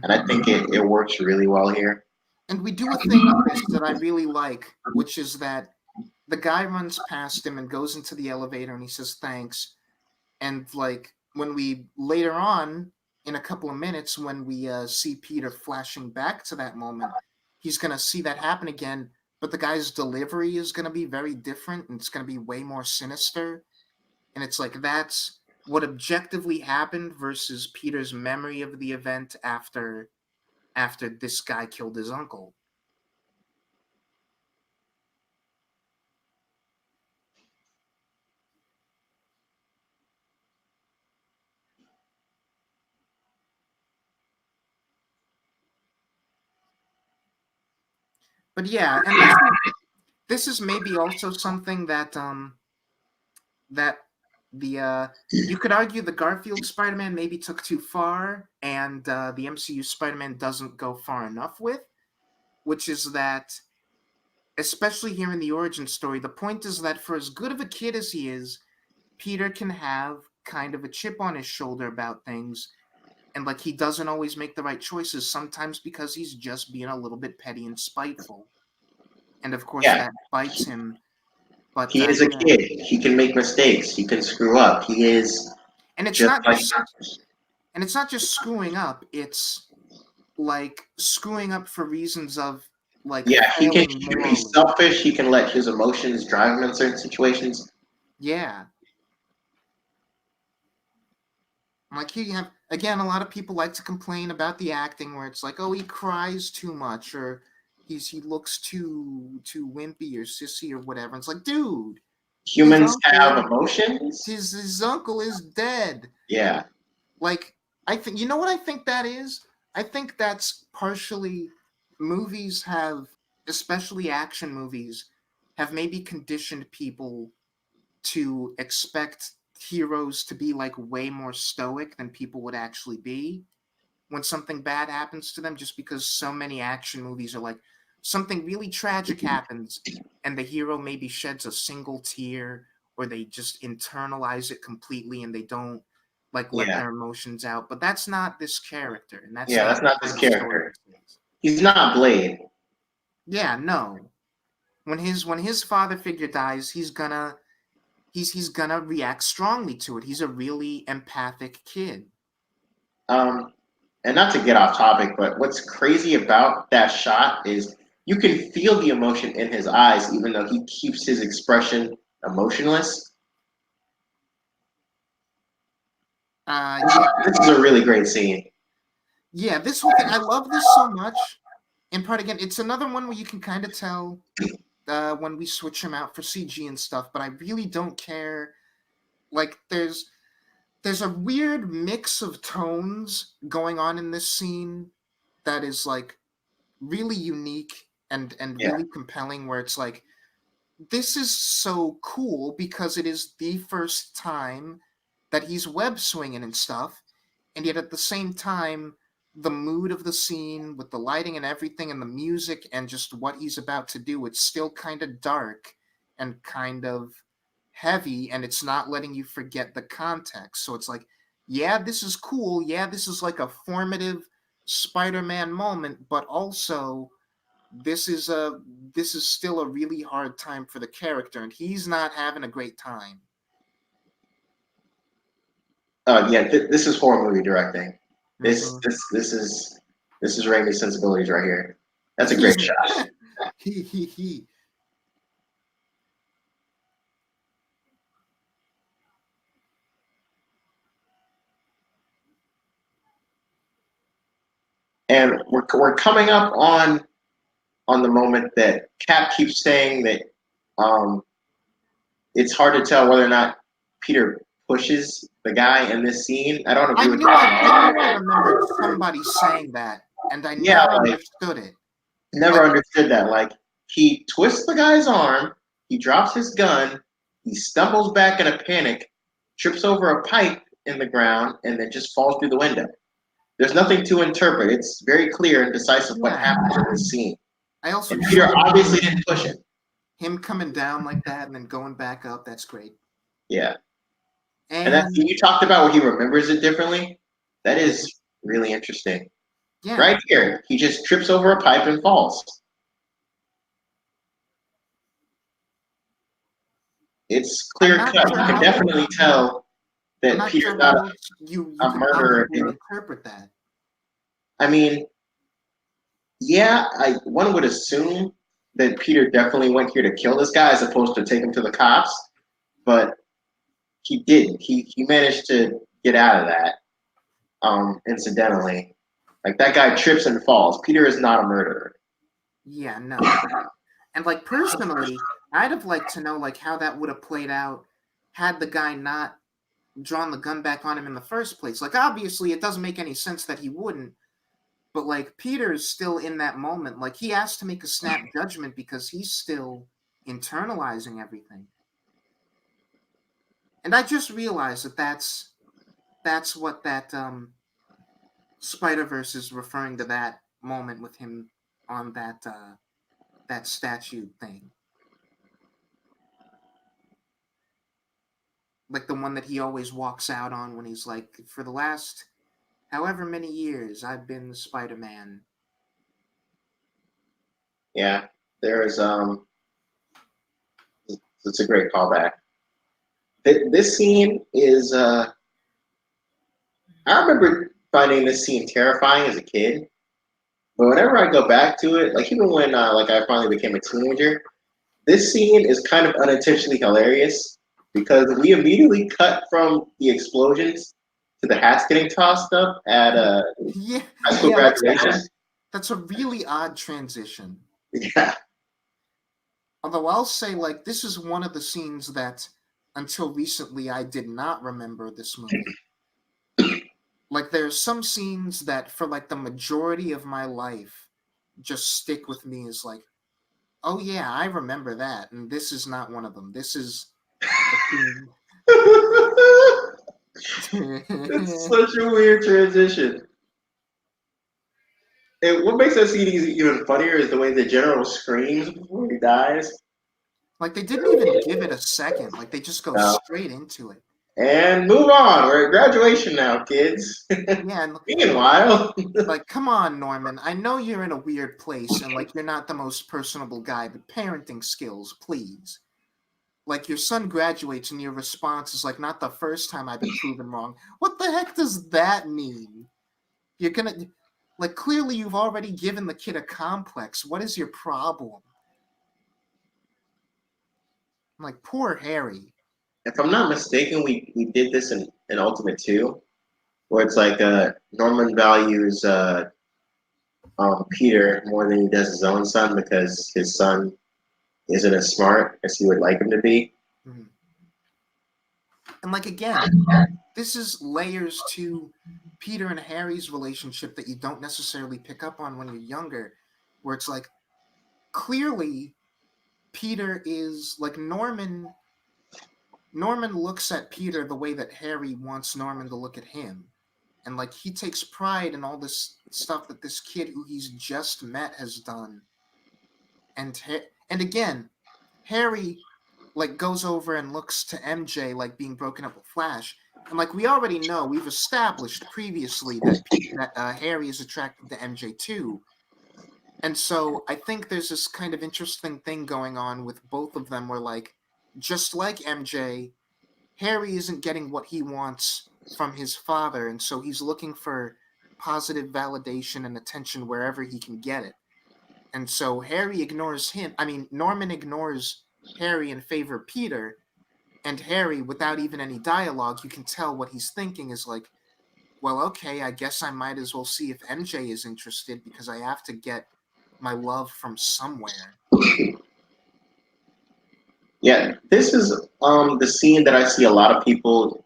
And I Mm-hmm. think it works really well here. And we do a thing in this that I really like, which is that the guy runs past him and goes into the elevator and he says thanks. And like when we later on in a couple of minutes, when we see Peter flashing back to that moment, he's gonna see that happen again. But the guy's delivery is gonna be very different, and it's gonna be way more sinister. And it's like that's what objectively happened versus Peter's memory of the event after this guy killed his uncle. But yeah, and this is maybe also something that the you could argue the Garfield Spider-Man maybe took too far, and the MCU Spider-Man doesn't go far enough with, which is that, especially here in the origin story, the point is that for as good of a kid as he is, Peter can have kind of a chip on his shoulder about things, and like he doesn't always make the right choices, sometimes because he's just being a little bit petty and spiteful. And of course Yeah, that bites him. But he is a yeah, kid. He can make mistakes. He can screw up. He is and it's just not like just and it's not just screwing up, it's like screwing up for reasons of like yeah. failing He can be morally. selfish. He can let his emotions drive him in certain situations. Yeah. Like here you have again, a lot of people like to complain about the acting where it's like, oh, he cries too much, or he looks too wimpy or sissy or whatever. It's like, dude, his Humans have uncle emotions. his uncle is dead. Yeah. Like, I think, you know what I think that is? I think that's partially movies have, especially action movies, have maybe conditioned people to expect heroes to be like way more stoic than people would actually be when something bad happens to them, just because so many action movies are like something really tragic happens and the hero maybe sheds a single tear, or they just internalize it completely and they don't like let Yeah. their emotions out. But that's not this character, and that's Yeah. not That's the not this kind of story character. this is. He's not Blade. Yeah, no. When his father figure dies, he's gonna react strongly to it. He's a really empathic kid. Um, and not to get off topic, but what's crazy about that shot is you can feel the emotion in his eyes, even though he keeps his expression emotionless. Yeah, This is a really great scene. yeah. This whole thing, I love this so much. In part, again, it's another one where you can kind of tell when we switch him out for CG and stuff. But I really don't care. Like, there's a weird mix of tones going on in this scene that is like really unique and Yeah, really compelling. Where it's like, this is so cool because it is the first time that he's web swinging and stuff, and yet at the same time, the mood of the scene with the lighting and everything and the music and just what he's about to do, it's still kind of dark and kind of heavy, and it's not letting you forget the context. So it's like, yeah, this is cool, yeah, this is like a formative Spider-Man moment, but also this is a this is still a really hard time for the character, and he's not having a great time. yeah. This is horror movie directing. This Mm-hmm. this this is this is Raimi's sensibilities right here. That's a great shot. he, he. And we're coming up on the moment that Cap keeps saying that um, it's hard to tell whether or not Peter pushes the guy in this scene. I don't agree with that I at knew I all. remembered somebody saying that, and I Yeah, never like understood it. never Like, understood that. Like he twists the guy's arm, he drops his gun, he stumbles back in a panic, trips over a pipe in the ground, and then just falls through the window. There's nothing to interpret. It's very clear and decisive what yeah. happens in this scene. I also And just Peter like obviously didn't push him. him coming down like that and then going back up. That's great. Yeah. And that And scene you talked about where he remembers it differently, that is really interesting. yeah, Right here, he just trips over a pipe and falls. It's I'm clear not cut. sure You can how definitely tell I'm that not Peter's sure not how else you a could murderer. possibly interpret that. I mean, yeah, one would assume that Peter definitely went here to kill this guy as opposed to take him to the cops, but he didn't. He managed to get out of that, incidentally. Like that guy trips and falls. Peter is not a murderer. Yeah, no. And like personally, I'd have liked to know like how that would have played out had the guy not drawn the gun back on him in the first place. Like obviously it doesn't make any sense that he wouldn't, but like Peter's still in that moment. Like he has to make a snap judgment because he's still internalizing everything. And I just realized that that's what that Spider-Verse is referring to, that moment with him on that statue thing. Like the one that he always walks out on when he's like, for the last however many years I've been Spider-Man. Yeah, there's it's a great callback. This scene is I remember finding this scene terrifying as a kid, but whenever I go back to it, like even when like I finally became a teenager, this scene is kind of unintentionally hilarious because we immediately cut from the explosions to the hats getting tossed up at Yeah, high school yeah, graduation. that's a really odd transition. Yeah, Although I'll say, like, this is one of the scenes that, until recently, I did not remember this movie. Like, there's some scenes that, for like the majority of my life, just stick with me as like, oh yeah, I remember that, and this is not one of them. This is a scene. it's such a weird transition. And what makes that scene even funnier is the way the general screams before he dies. Like, they didn't even give it a second. Like, they just go No. straight into it. And move on. We're at graduation now, kids. Yeah, and Meanwhile, like, come on, Norman. I know you're in a weird place and like you're not the most personable guy, but parenting skills, please. Like your son graduates and your response is like, not the first time I've been proven wrong. What the heck does that mean? You're gonna like clearly you've already given the kid a complex. What is your problem? I'm like, poor Harry. if I'm not mistaken, we did this in Ultimate 2, where it's like Norman values Peter more than he does his own son because his son isn't as smart as he would like him to be. Mhm. And like again, this is layers to Peter and Harry's relationship that you don't necessarily pick up on when you're younger, where it's like clearly Peter is like Norman looks at Peter the way that Harry wants Norman to look at him. And like he takes pride in all this stuff that this kid who he's just met has done. And and again, Harry like goes over and looks to MJ like being broken up with Flash. And like we already know, we've established previously that Harry is attracted to MJ too. And so I think there's this kind of interesting thing going on with both of them where like just like MJ, Harry isn't getting what he wants from his father, and so he's looking for positive validation and attention wherever he can get it. And so Harry ignores him. I mean, Norman ignores Harry in favor of Peter, and Harry, without even any dialogue, you can tell what he's thinking is like, well, okay, I guess I might as well see if MJ is interested because I have to get my love from somewhere. Yeah, this is the scene that I see a lot of people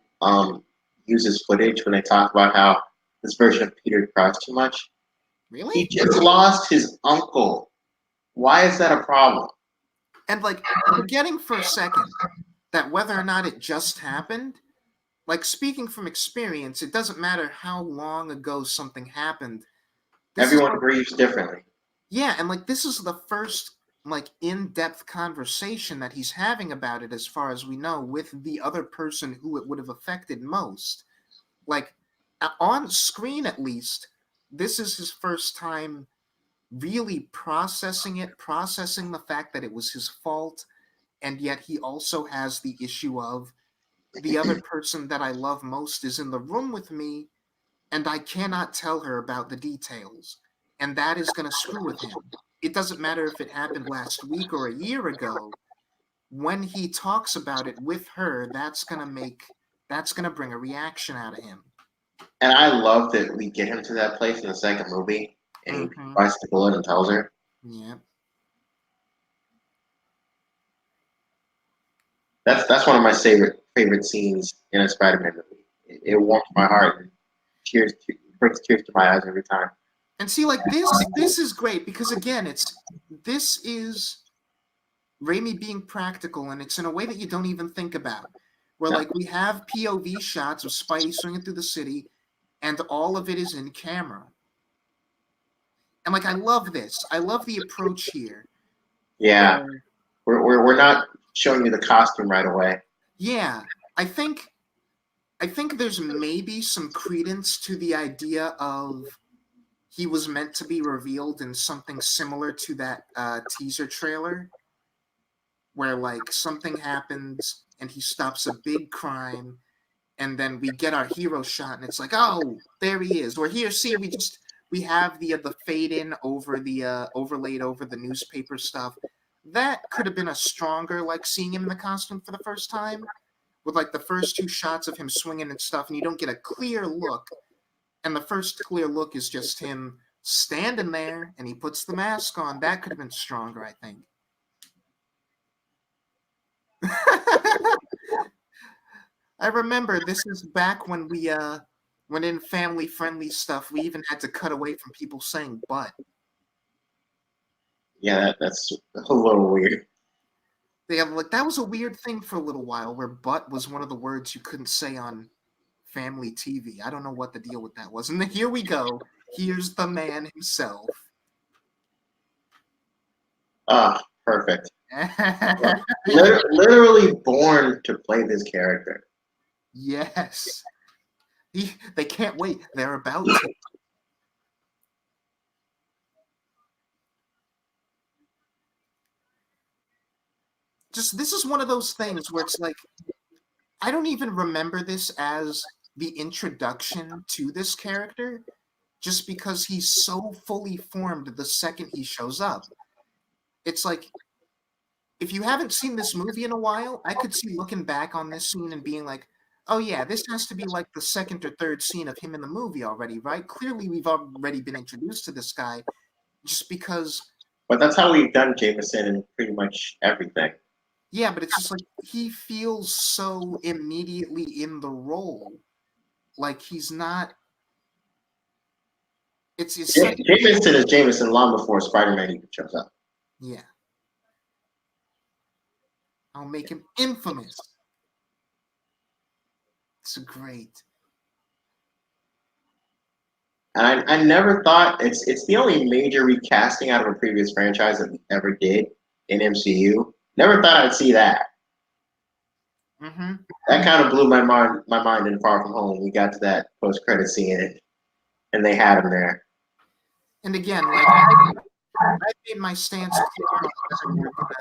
use as footage when they talk about how this version of Peter cries too much. He Really? just lost his uncle. Why is that a problem? And like forgetting for a second that whether or not it just happened, like speaking from experience, it doesn't matter how long ago something happened. This is Everyone like, grieves differently. yeah, and like this is the first like in-depth conversation that he's having about it as far as we know with the other person who it would have affected most. Like on screen at least, this is his first time really processing it, processing the fact that it was his fault, and yet he also has the issue of the other person that I love most is in the room with me, and I cannot tell her about the details. And that is going to screw with him. It doesn't matter if it happened last week or a year ago. When he talks about it with her, that's going to bring a reaction out of him. And I love that we get him to that place in the second movie, and he Mm-hmm. bites the bullet and tells her. Yeah. That's one of my favorite scenes in a Spider-Man movie. It warms my heart and brings tears to my eyes every time. And see, like this is great because again, this is Raimi being practical, and it's in a way that you don't even think about. Where Yeah. like we have POV shots of Spidey swinging through the city, and all of it is in camera. And like I love this. I love the approach here. Yeah, Where we're not showing you the costume right away. yeah, I think I think there's maybe some credence to the idea of he was meant to be revealed in something similar to that teaser trailer where like something happens and he stops a big crime and then we get our hero shot and it's like, oh, there he is. Or here, see, we have the fade in over the overlaid over the newspaper stuff. That could have been a stronger like seeing him in the costume for the first time with like the first two shots of him swinging and stuff, and you don't get a clear look. And the first clear look is just him standing there and he puts the mask on. That could have been stronger, I think. I remember this is back when in family friendly stuff we even had to cut away from people saying but. Yeah, that's a little weird. They have like that was a weird thing for a little while where but was one of the words you couldn't say on family TV. I don't know what the deal with that was. And then here we go. Here's the man himself. Ah, perfect. Literally born to play this character. Yes. They can't wait. They're about to. Just this is one of those things where it's like I don't even remember this as the introduction to this character just because he's so fully formed the second he shows up. It's like if you haven't seen this movie in a while, I could see looking back on this scene and being like, "Oh yeah, this has to be like the second or third scene of him in the movie already, right? Clearly we've already been introduced to this guy just because But that's how we've done Jameson in pretty much everything. yeah, but it's just like he feels so immediately in the role. Like he's not it's such Jameson is Jameson long before Spider-Man even shows up. yeah. I'll make him infamous. It's great. And I never thought it's the only major recasting out of a previous franchise that we ever did in MCU. Never thought I'd see that. Mm-hmm. That kind of blew my mind in Far From Home. We got to that post credit scene and they had him there. And again, like I made my stance clear on whether we're gonna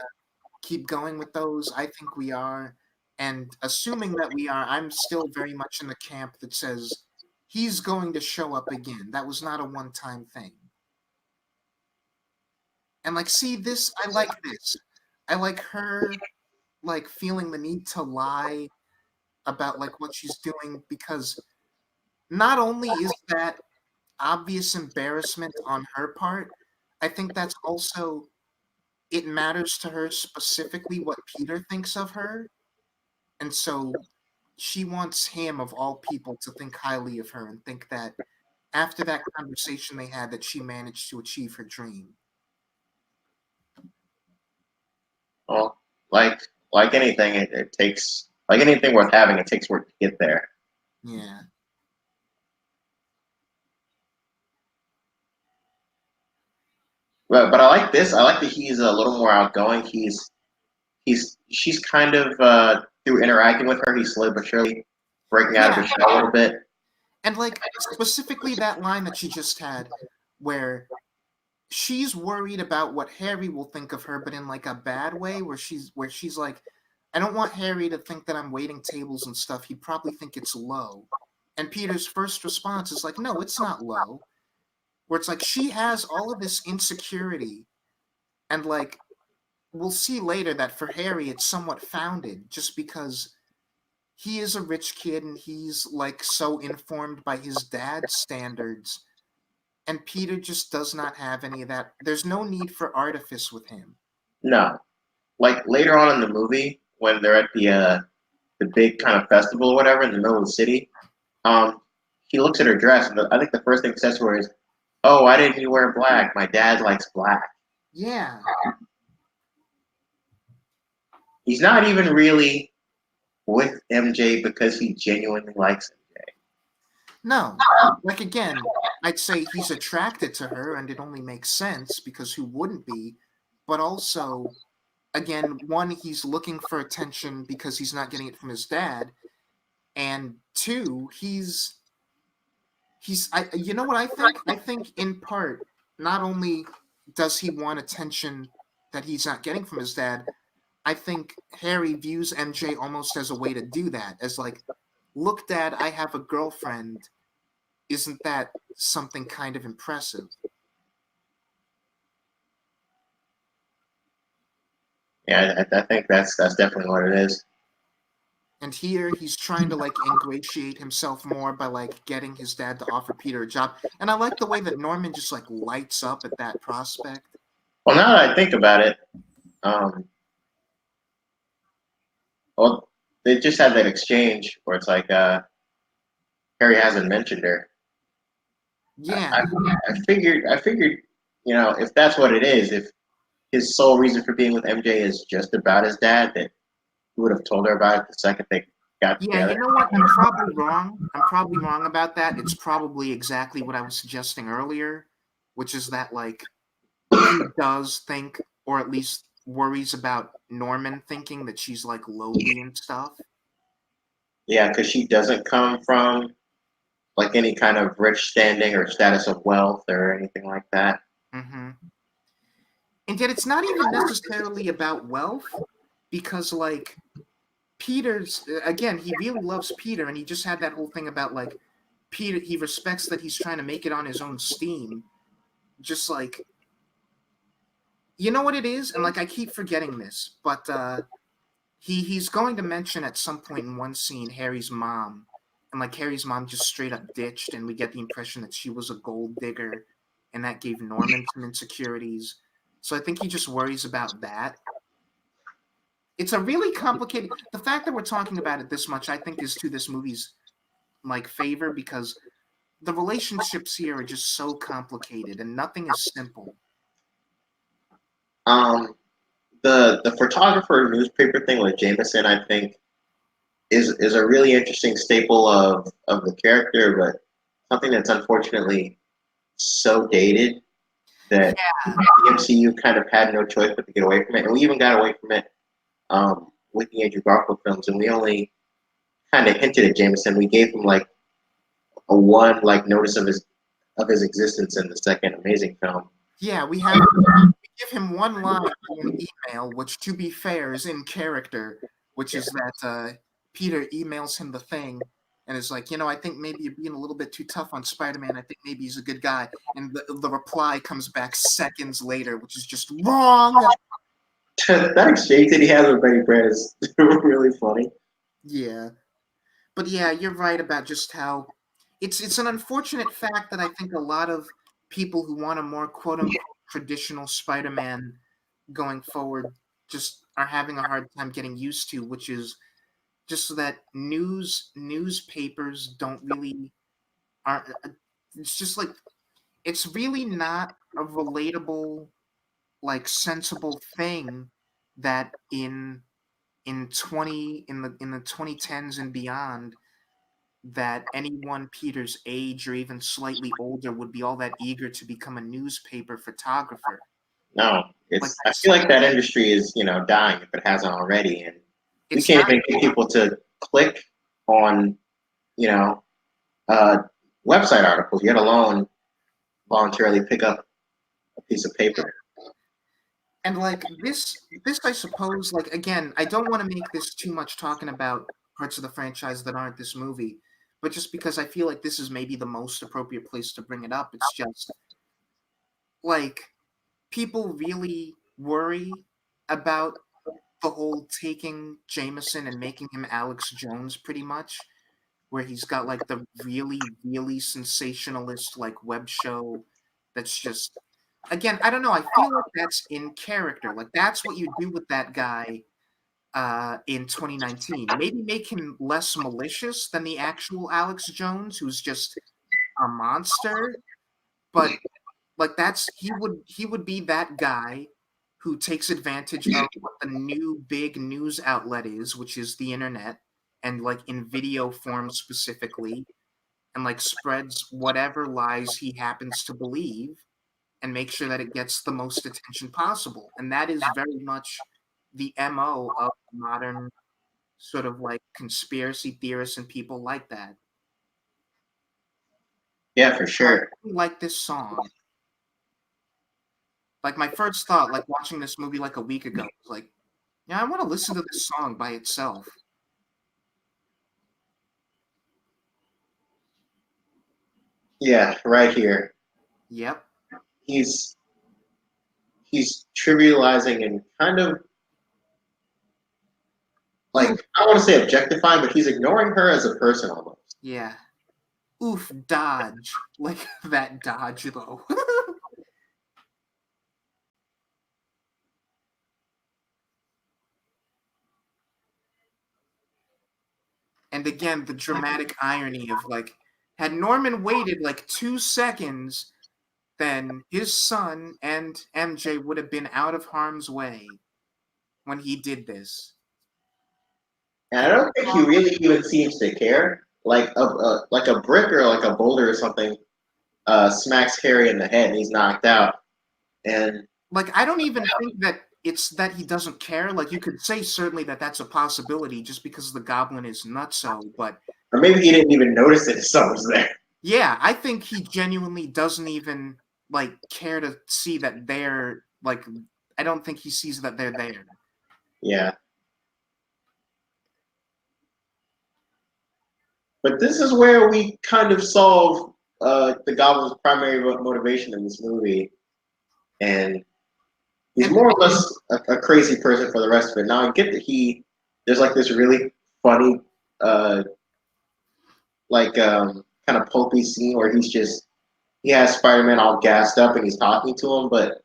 keep going with those. I think we are. And assuming that we are, I'm still very much in the camp that says he's going to show up again. That was not a one-time thing. And like, see this, I like this. I like her like feeling the need to lie about like what she's doing because not only is that obvious embarrassment on her part, I think that's also it matters to her specifically what Peter thinks of her, and so she wants him of all people to think highly of her and think that after that conversation they had that she managed to achieve her dream. Well, like anything, it takes like anything worth having. It takes work to get there. Yeah. But I like this. I like that he's a little more outgoing. She's kind of through interacting with her, he's slowly but surely breaking out of Yeah. his shell a little bit. And like specifically that line that she just had where she's worried about what Harry will think of her, but in like a bad way, where she's like, I don't want Harry to think that I'm waiting tables and stuff. He'd probably think it's low. And Peter's first response is like, no, it's not low. Where it's like she has all of this insecurity, and like we'll see later that for Harry it's somewhat founded just because he is a rich kid and he's like so informed by his dad's standards, and Peter just does not have any of that. There's no need for artifice with him. No, like later on in the movie when they're at the big kind of festival or whatever in the middle of the city, um, he looks at her dress and I think the first thing he says to her is, "Oh, why didn't you wear black? My dad likes black." Yeah. He's not even really with MJ because he genuinely likes MJ. No. Like again, I'd say he's attracted to her and it only makes sense because who wouldn't be? But also, again, one, he's looking for attention because he's not getting it from his dad, and two, he's you know what I think? I think in part, not only does he want attention that he's not getting from his dad, I think Harry views MJ almost as a way to do that, as like, look, Dad, I have a girlfriend. Isn't that something kind of impressive? Yeah, I think that's definitely what it is. And here he's trying to like ingratiate himself more by like getting his dad to offer Peter a job. And I like the way that Norman just like lights up at that prospect. Well, now that I think about it, um, well, they just had that exchange where it's like Harry hasn't mentioned her. Yeah, I figured, if that's what it is, if his sole reason for being with MJ is just about his dad, that he would have told her about it the second they got yeah, together. you know what? I'm probably wrong. I'm probably wrong about that. It's probably exactly what I was suggesting earlier, which is that like he does think, or at least worries about Norman thinking that she's like lowly and stuff. Yeah, because she doesn't come from like any kind of rich standing or status of wealth or anything like that. Hmm. And yet it's not even necessarily about wealth because like Peter's again, he really loves Peter and he just had that whole thing about like Peter he respects that he's trying to make it on his own steam. Just like you know what it is? And like I keep forgetting this, but he's going to mention at some point in one scene Harry's mom. And like Harry's mom just straight up ditched and we get the impression that she was a gold digger and that gave Norman some insecurities. So I think he just worries about that. It's a really complicated. The fact that we're talking about it this much, I think, is to this movie's like favor because the relationships here are just so complicated and nothing is simple. Um, the photographer newspaper thing with Jameson, I think, is a really interesting staple of the character, but something that's unfortunately so dated that Yeah, the MCU kind of had no choice but to get away from it, and we even got away from it with the Andrew Garfield films, and we only kind of hinted at Jameson. We gave him like a one like notice of his existence in the second Amazing film. yeah, we give him one line in an email, which, to be fair, is in character, which Yeah. is that Peter emails him the thing and is like, I think maybe you're being a little bit too tough on Spider-Man. I think maybe he's a good guy. And the reply comes back seconds later, which is just wrong. That exchange that he has with Betty Brant is really funny. Yeah. But yeah, you're right about just how it's an unfortunate fact that I think a lot of people who want a more quote unquote traditional Spider-Man going forward just are having a hard time getting used to, which is just so that newspapers don't really aren't. It's just like it's really not a relatable, like sensible thing that in the 2010s and beyond that anyone Peter's age or even slightly older would be all that eager to become a newspaper photographer. No, Like it's. I feel like that industry is, dying if it hasn't already, and we it's can't not. even get people to click on, you know, uh, website articles, yet alone voluntarily pick up a piece of paper. And like this I suppose, like again, I don't want to make this too much talking about parts of the franchise that aren't this movie, but just because I feel like this is maybe the most appropriate place to bring it up, it's just like people really worry about the whole taking Jameson and making him Alex Jones pretty much, where he's got like the really, really sensationalist like web show that's just again, I don't know, I feel like that's in character. Like that's what you do with that guy in 2019. Maybe make him less malicious than the actual Alex Jones, who's just a monster, but like that's he would be that guy who takes advantage of what the new big news outlet is, which is the internet, and like in video form specifically, and like spreads whatever lies he happens to believe and make sure that it gets the most attention possible. And that is very much the MO of modern sort of like conspiracy theorists and people like that. Yeah, for I sure. really like this song. Like my first thought, like watching this movie like a week ago, was like, yeah, I want to listen to this song by itself. Yeah, right here. Yep. He's he's trivializing and kind of like, Oof. I don't want to say objectifying, but he's ignoring her as a person almost. Yeah. Oof. Dodge. Like that dodge though. And again, the dramatic irony of like, had Norman waited like 2 seconds, then his son and MJ would have been out of harm's way when he did this. And I He don't think he really even seems to care. Like a brick or like a boulder or something smacks Harry in the head and he's knocked out. And like I don't even think that it's that he doesn't care. Like you could say certainly that that's a possibility just because the goblin is nutso, but or maybe he didn't even notice that his son was there. yeah, I think he genuinely doesn't even like care to see that they're like I don't think he sees that they're there. Yeah. But this is where we kind of solve the Goblin's primary motivation in this movie, and he's And more or less a crazy person for the rest of it. Now I get that there's like this really funny, uh, kind of pulpy scene where he has Spider-Man all gassed up and he's talking to him, but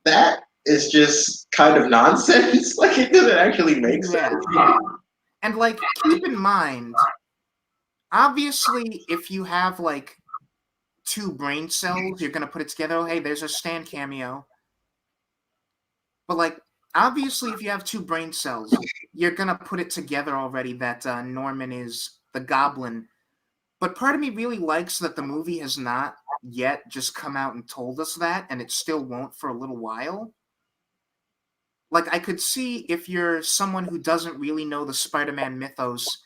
that is just kind of nonsense. Like it doesn't actually make yeah. sense. And like keep in mind, obviously if you have like two brain cells, you're gonna put it together. Oh, hey, there's a Stan cameo. But like, obviously, if you have two brain cells, you're gonna put it together already that Norman is the Goblin. But part of me really likes that the movie has not yet just come out and told us that, and it still won't for a little while. Like, I could see if you're someone who doesn't really know the Spider-Man mythos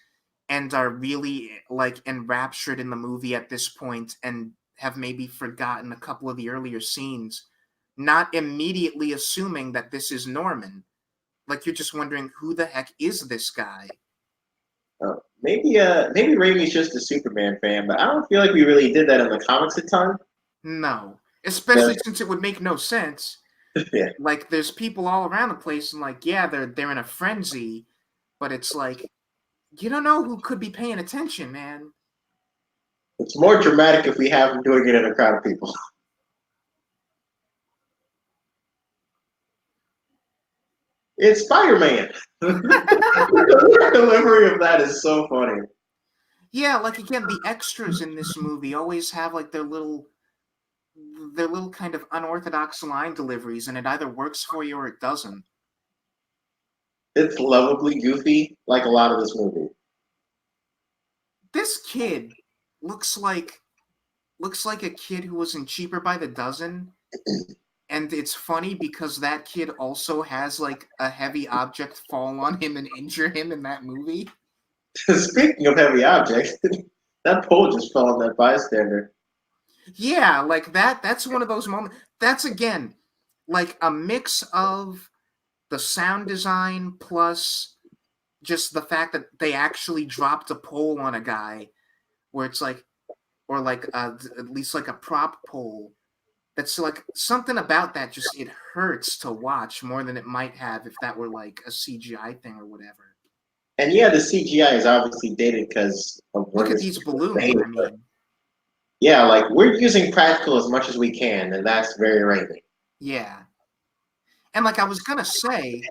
and are really like enraptured in the movie at this point and have maybe forgotten a couple of the earlier scenes, not immediately assuming that this is Norman. Like you're just wondering who the heck is this guy? Maybe Raimi's just a Superman fan, but I don't feel like we really did that in the comics a ton. No. Especially since it would make no sense. Yeah. Like there's people all around the place and like, yeah, they're in a frenzy, but it's like you don't know who could be paying attention, man. It's more dramatic if we have him doing it in a crowd of people. It's Spider-Man. The delivery of that is so funny. Yeah, like again, the extras in this movie always have like their little kind of unorthodox line deliveries, and it either works for you or it doesn't. It's lovably goofy, like a lot of this movie. This kid looks like looks like a kid who was in Cheaper by the Dozen, and it's funny because that kid also has like a heavy object fall on him and injure him in that movie. Speaking of heavy objects, that pole just fell on that bystander. Yeah, like that's one of those moments. That's again like a mix of the sound design plus just the fact that they actually dropped a pole on a guy where it's like or like at least like a prop pole that's like something about that just it hurts to watch more than it might have if that were like a CGI thing or whatever. And yeah, the CGI is obviously dated because of Look when at this these was balloons, made. I But mean. yeah, like we're using practical as much as we can, and that's very Raimi. Yeah. And like I was gonna say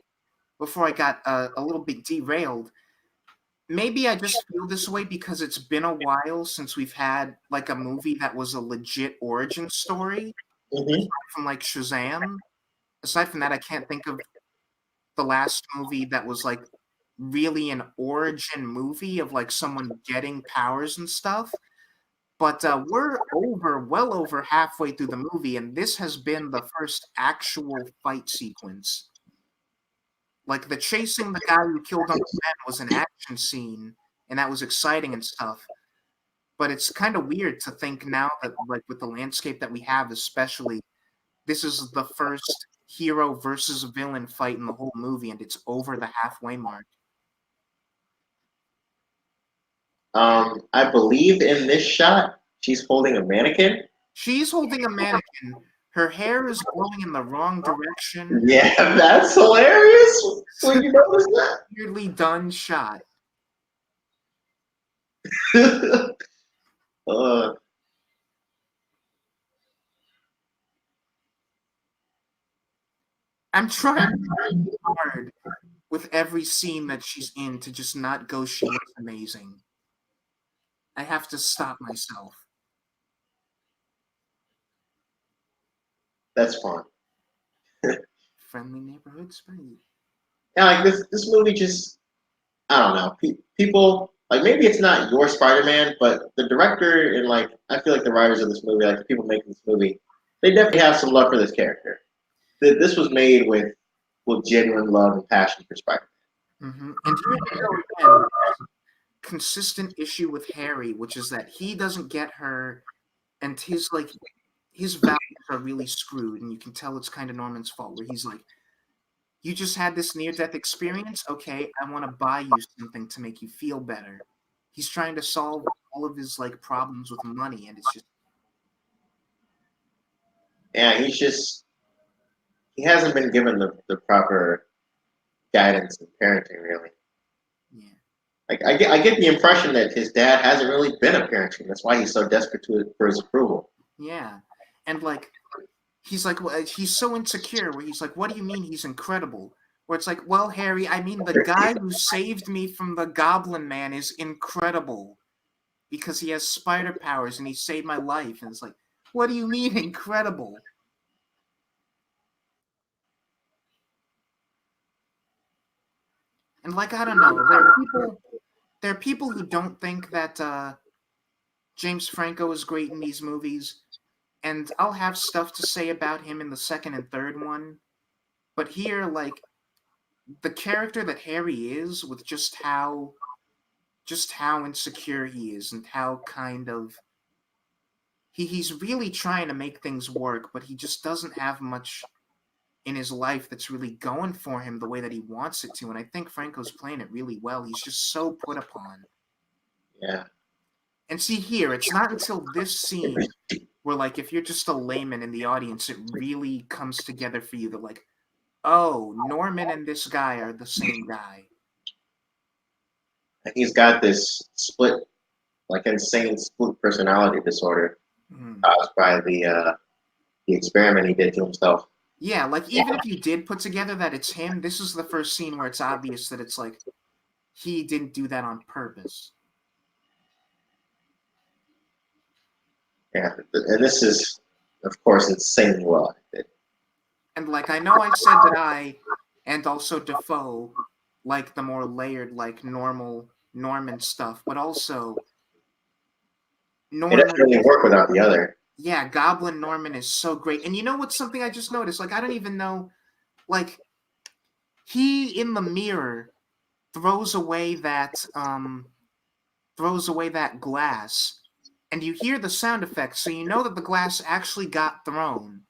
before I got a little bit derailed, maybe I just feel this way because it's been a while since we've had like a movie that was a legit origin story Mm-hmm. from like Shazam. Aside from that, I can't think of the last movie that was like really an origin movie of like someone getting powers and stuff. But we're well over halfway through the movie, and this has been the first actual fight sequence. Like the chasing the guy who killed Uncle Ben was an action scene, and that was exciting and stuff. But it's kind of weird to think now that, like, with the landscape that we have, especially, this is the first hero versus villain fight in the whole movie, and it's over the halfway mark. I believe in this shot, she's holding a mannequin. She's holding a mannequin. Her hair is blowing in the wrong direction. Yeah, that's hilarious. When you notice Weirdly done shot. that. uh, I'm trying hard with every scene that she's in to just not go, she looks amazing. I have to stop myself. that's fun. Friendly neighborhood Spidey. Yeah, like this movie just I don't know. People like maybe it's not your Spider-Man, but the director and like I feel like the writers of this movie, like the people making this movie, they definitely have some love for this character. This was made with genuine love and passion for Spider. And here we go again. Consistent issue with Harry, which is that he doesn't get her, and his values are really screwed, and you can tell it's kind of Norman's fault. Where he's like, "You just had this near-death experience. Okay, I want to buy you something to make you feel better." He's trying to solve all of his like problems with money, and it's just Yeah, he hasn't been given the proper guidance and parenting really. yeah, Like I get the impression that his dad hasn't really been a parent to him. That's why he's so desperate for his approval. yeah, and like he's like well, he's so insecure. Where he's like, "What do you mean he's incredible?" Where it's like, "Well, Harry, I mean the guy who saved me from the Goblin Man is incredible because he has spider powers and he saved my life." And it's like, "What do you mean incredible?" And like I don't know, there are people who don't think that James Franco is great in these movies, and I'll have stuff to say about him in the second and third one. But here, like the character that Harry is, with just how insecure he is, and how kind of he's really trying to make things work, but he just doesn't have much in his life that's really going for him the way that he wants it to. And I think Franco's playing it really well. He's just so put upon. Yeah, And see here, it's not until this scene where like if you're just a layman in the audience, it really comes together for you that like, oh, Norman and this guy are the same guy. and he's got this split like insane split personality disorder Mm. caused by the experiment he did to himself. Yeah, like even if you did put together that it's him, this is the first scene where it's obvious that it's like he didn't do that on purpose. Yeah, and this is, of course, insanely well acted. And like I know I said that I and also Defoe like the more layered, like normal Norman stuff, but also It doesn't Norman, really work without the other. yeah, Goblin Norman is so great. And you know what's something I just noticed? Like I don't even know, like he in the mirror throws away that glass, and you hear the sound effects, so you know that the glass actually got thrown.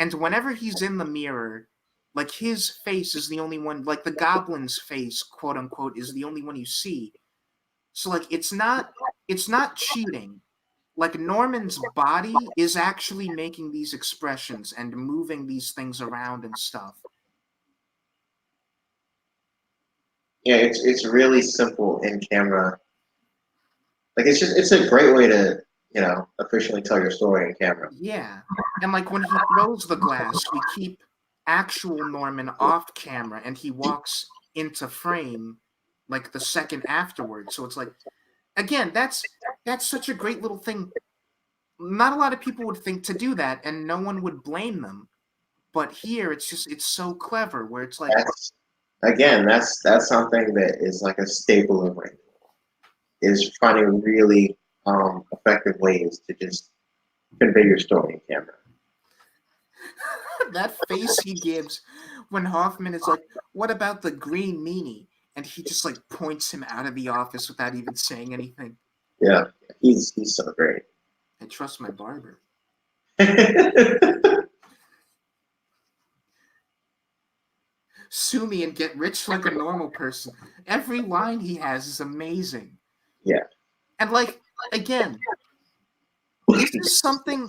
And whenever he's in the mirror, like his face is the only one, like the goblin's face, quote unquote, is the only one you see. So like it's not cheating. Like Norman's body is actually making these expressions and moving these things around and stuff. Yeah, it's really simple in camera. Like it's a great way to efficiently tell your story in camera. Yeah. And like when he throws the glass, we keep actual Norman off camera and he walks into frame like the second afterwards. So it's like again, that's such a great little thing. Not a lot of people would think to do that and no one would blame them. But here it's so clever where it's like That's again, that's something that is like a staple of Raimi, is finding really effective ways to just convey your story in camera. that face he gives when Hoffman is like, "What about the green meanie?" And he just like points him out of the office without even saying anything. Yeah, he's so great. I trust my barber. Sue me and get rich like a normal person. Every line he has is amazing. Yeah. And like again, this is something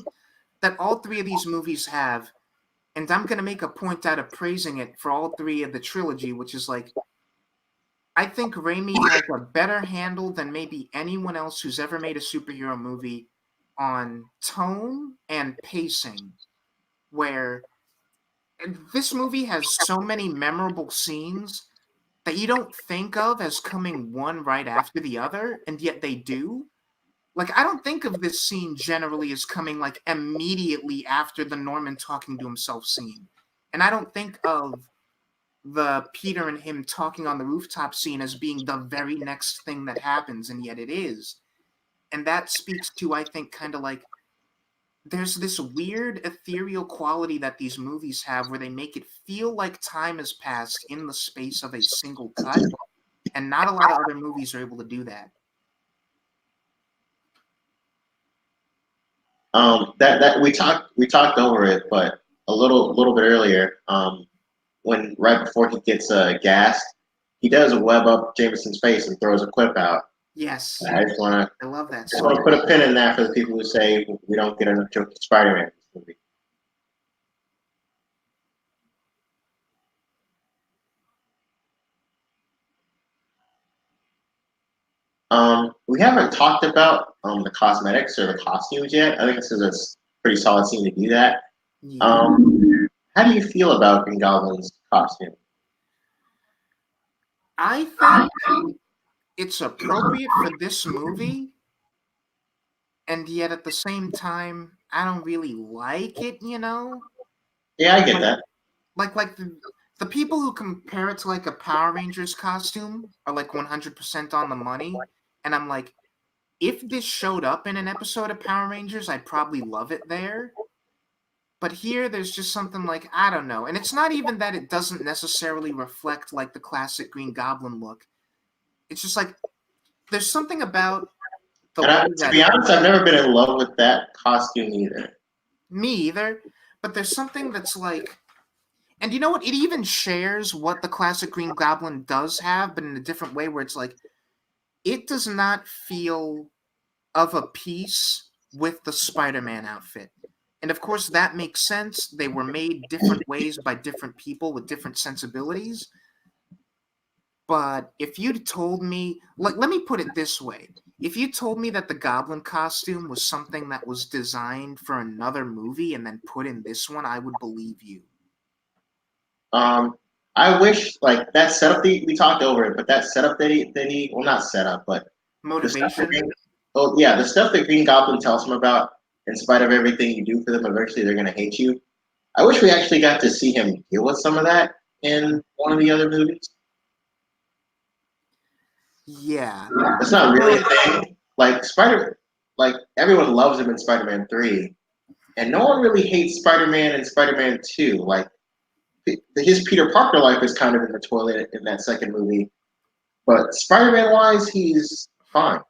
that all three of these movies have, and I'm gonna make a point out of praising it for all three of the trilogy, which is like I think Raimi has a better handle than maybe anyone else who's ever made a superhero movie on tone and pacing. Where this movie has so many memorable scenes that you don't think of as coming one right after the other, and yet they do. Like, I don't think of this scene generally as coming like immediately after the Norman talking to himself scene. And I don't think of the Peter and him talking on the rooftop scene as being the very next thing that happens, and yet it is. And that speaks to, I think, kind of like there's this weird ethereal quality that these movies have where they make it feel like time has passed in the space of a single cut, and not a lot of other movies are able to do that. That we talked over it, but a little bit earlier, when right before he gets gassed, he does web up Jameson's face and throws a quip out. Yes, I just wanna I love that just so wanna put much. a pin in that for the people who say we don't get enough joke to Spider-Man in this movie. We haven't talked about the cosmetics or the costumes yet. I think this is a pretty solid scene to do that. Yeah. How do you feel about Green Goblin's costume? I think it's appropriate for this movie, and yet at the same time, I don't really like it, you know? Yeah, I get Like that. like the people who compare it to like a Power Rangers costume are like 100% on the money, and I'm like, if this showed up in an episode of Power Rangers, I'd probably love it there. But here, there's just something like I don't know, and it's not even that it doesn't necessarily reflect like the classic Green Goblin look. It's just like there's something about the And way to that be honest, I've never been in love with that costume either. me either, but there's something that's like, and you know what? It even shares what the classic Green Goblin does have, but in a different way, where it's like it does not feel of a piece with the Spider-Man outfit. And of course, that makes sense. They were made different ways by different people with different sensibilities. But if you'd told me, like, let me put it this way. If you told me that the goblin costume was something that was designed for another movie and then put in this one, I would believe you. Um, I wish like that setup we talked over it, but that setup that he well not setup, but the stuff that Motivation? Green, oh yeah, the stuff that Green Goblin tells him about, in spite of everything you do for them, eventually they're gonna hate you. I wish we actually got to see him deal with some of that in one of the other movies. Yeah. It's Even not really though, a thing. Like everyone loves him in Spider-Man 3, and no one really hates Spider-Man in Spider-Man 2. Like his Peter Parker life is kind of in the toilet in that second movie, but Spider-Man wise, he's fine.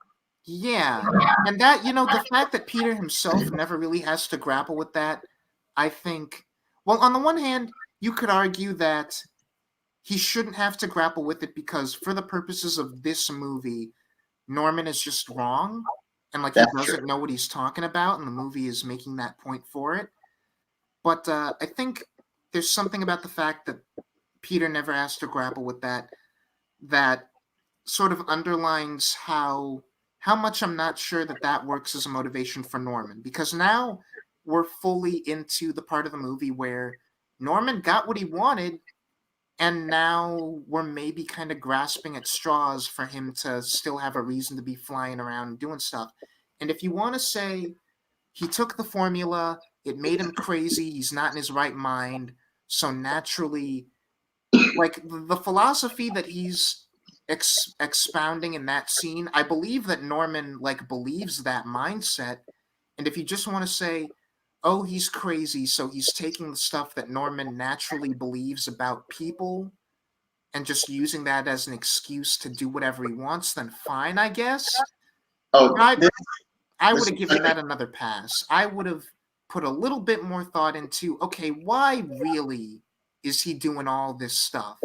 yeah. And that, the fact that Peter himself never really has to grapple with that, I think, well, on the one hand, you could argue that he shouldn't have to grapple with it because for the purposes of this movie, Norman is just wrong and like he That's true. doesn't know what he's talking about and the movie is making that point for it. But I think there's something about the fact that Peter never has to grapple with that sort of underlines how much I'm not sure that that works as a motivation for Norman because now we're fully into the part of the movie where Norman got what he wanted and now we're maybe kind of grasping at straws for him to still have a reason to be flying around and doing stuff. And if you want to say he took the formula, it made him crazy, he's not in his right mind, so naturally, like the philosophy that he's expounding in that scene, I believe that Norman like believes that mindset. And if you just want to say, oh, he's crazy, so he's taking the stuff that Norman naturally believes about people and just using that as an excuse to do whatever he wants, then fine, I guess. Oh, I I would this have given that another pass. I would have put a little bit more thought into, okay, why really is he doing all this stuff?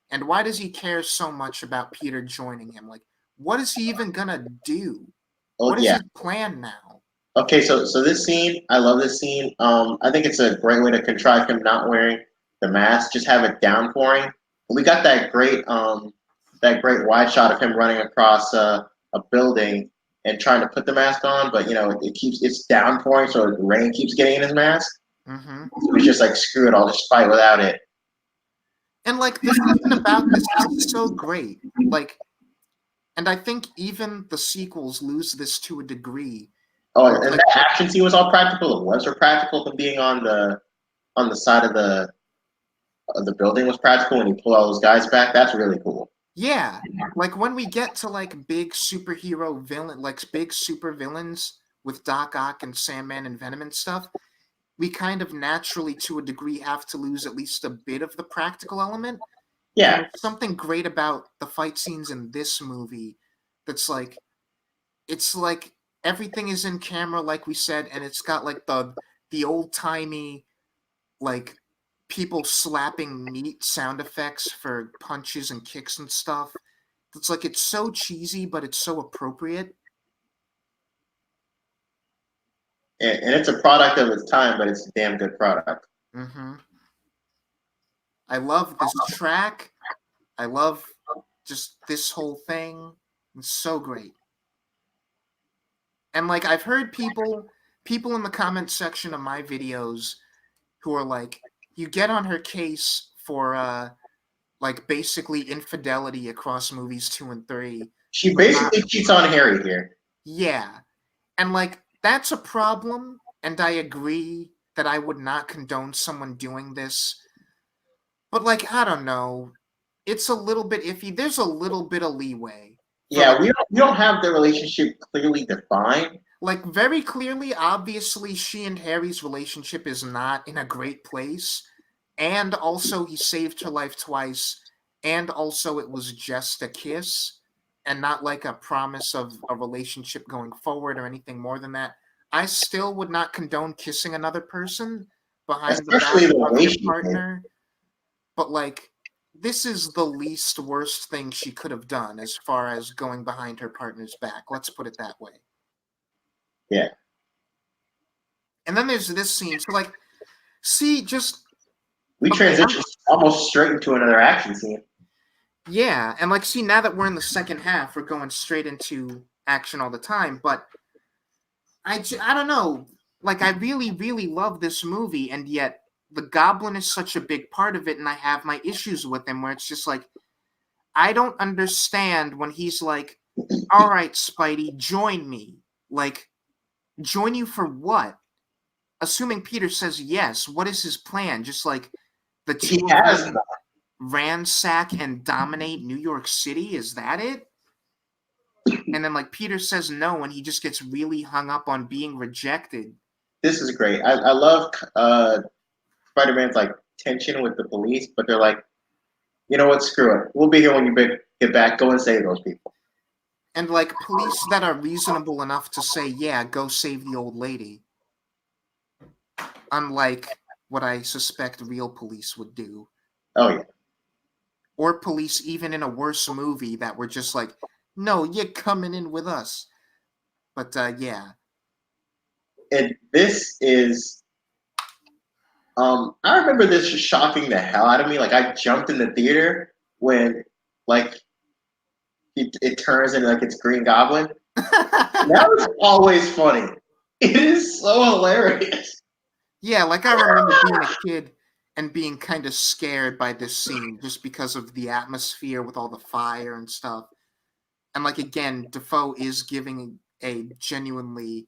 And why does he care so much about Peter joining him? Like, what is he even gonna do? oh What is yeah. his plan now? Okay, so this scene, I love this scene. I think it's a great way to contrive him not wearing the mask. Just have it downpouring. And we got that great wide shot of him running across a building and trying to put the mask on, but it's downpouring, so the rain keeps getting in his mask. Mm-hmm. So he's just like, screw it, I'll just fight without it. And like the something about this is so great. Like, and I think even the sequels lose this to a degree. Oh, Where it's and like, that action scene was all practical. The webs were practical. Him being on the side of the building was practical when he pulled all those guys back. That's really cool. yeah, like when we get to like big superhero villain, like big super villains with Doc Ock and Sandman and Venom and stuff, we kind of naturally, to a degree, have to lose at least a bit of the practical element. And Yeah. there's something great about the fight scenes in this movie that's like, it's like everything is in camera, like we said, and it's got like the old timey like people slapping meat sound effects for punches and kicks and stuff. It's like it's so cheesy, but it's so appropriate. And it's a product of its time, but it's a damn good product. Mm-hmm. I love this track. I love just this whole thing. It's so great. And like I've heard people in the comment section of my videos who are like, you get on her case for like basically infidelity across movies 2 and 3, She but not basically cheats on Harry here. yeah. And like that's a problem, and I agree that I would not condone someone doing this. But like I don't know, it's a little bit iffy. There's a little bit of leeway for Yeah, we don't have the relationship clearly defined. like very clearly, obviously she and Harry's relationship is not in a great place, and also he saved her life twice, and also it was just a kiss and not like a promise of a relationship going forward or anything more than that. I still would not condone kissing another person behind the back Especially the of way your she did. partner, but like this is the least worst thing she could have done as far as going behind her partner's back. Let's put it that way. Yeah. And then there's this scene. So like, see, just We okay. transitioned almost straight into another action scene. Yeah, and like, see, now that we're in the second half, we're going straight into action all the time. But I don't know. Like, I really, really love this movie, and yet the Goblin is such a big part of it, and I have my issues with him, where it's just like I don't understand when he's like, "All right, Spidey, join me." Like, join you for what? Assuming Peter says yes, what is his plan? Just like the He two of has them ransack and dominate New York City? Is that it? And then like Peter says no, and he just gets really hung up on being rejected. this is great. I love Spider-Man's like tension with the police, but they're like, you know what? Screw it. We'll be here when you get back. Go and save those people. And like police that are reasonable enough to say, yeah, go save the old lady. Unlike what I suspect real police would do. Oh yeah. Or police even in a worse movie that were just like, no, you're coming in with us. But yeah. And this is I remember this just shocking the hell out of me. Like I jumped in the theater when like it turns into like it's Green Goblin. That was always funny. It is so hilarious. Yeah, like I remember being a kid and being kind of scared by this scene just because of the atmosphere with all the fire and stuff. And like again, Defoe is giving a genuinely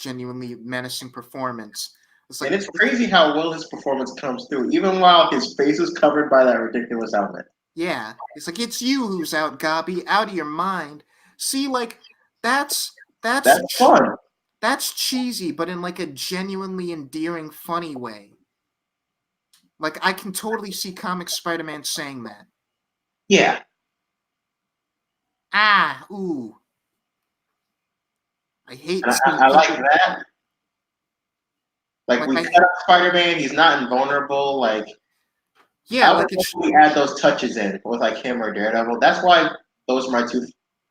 menacing performance. It's And like, it's crazy how well his performance comes through, even while his face is covered by that ridiculous helmet. yeah, it's like it's you who's out, Gobby, out of your mind. See, like that's That's fun. that's cheesy, but in like a genuinely endearing, funny way. Like I can totally see comic Spider-Man saying that. Yeah. Ah, ooh, I hate And seeing I like people that. Like like we I cut up Spider-Man, he's not invulnerable. Like yeah, I would like it's definitely add those touches in with like him or Daredevil. That's why those are my two.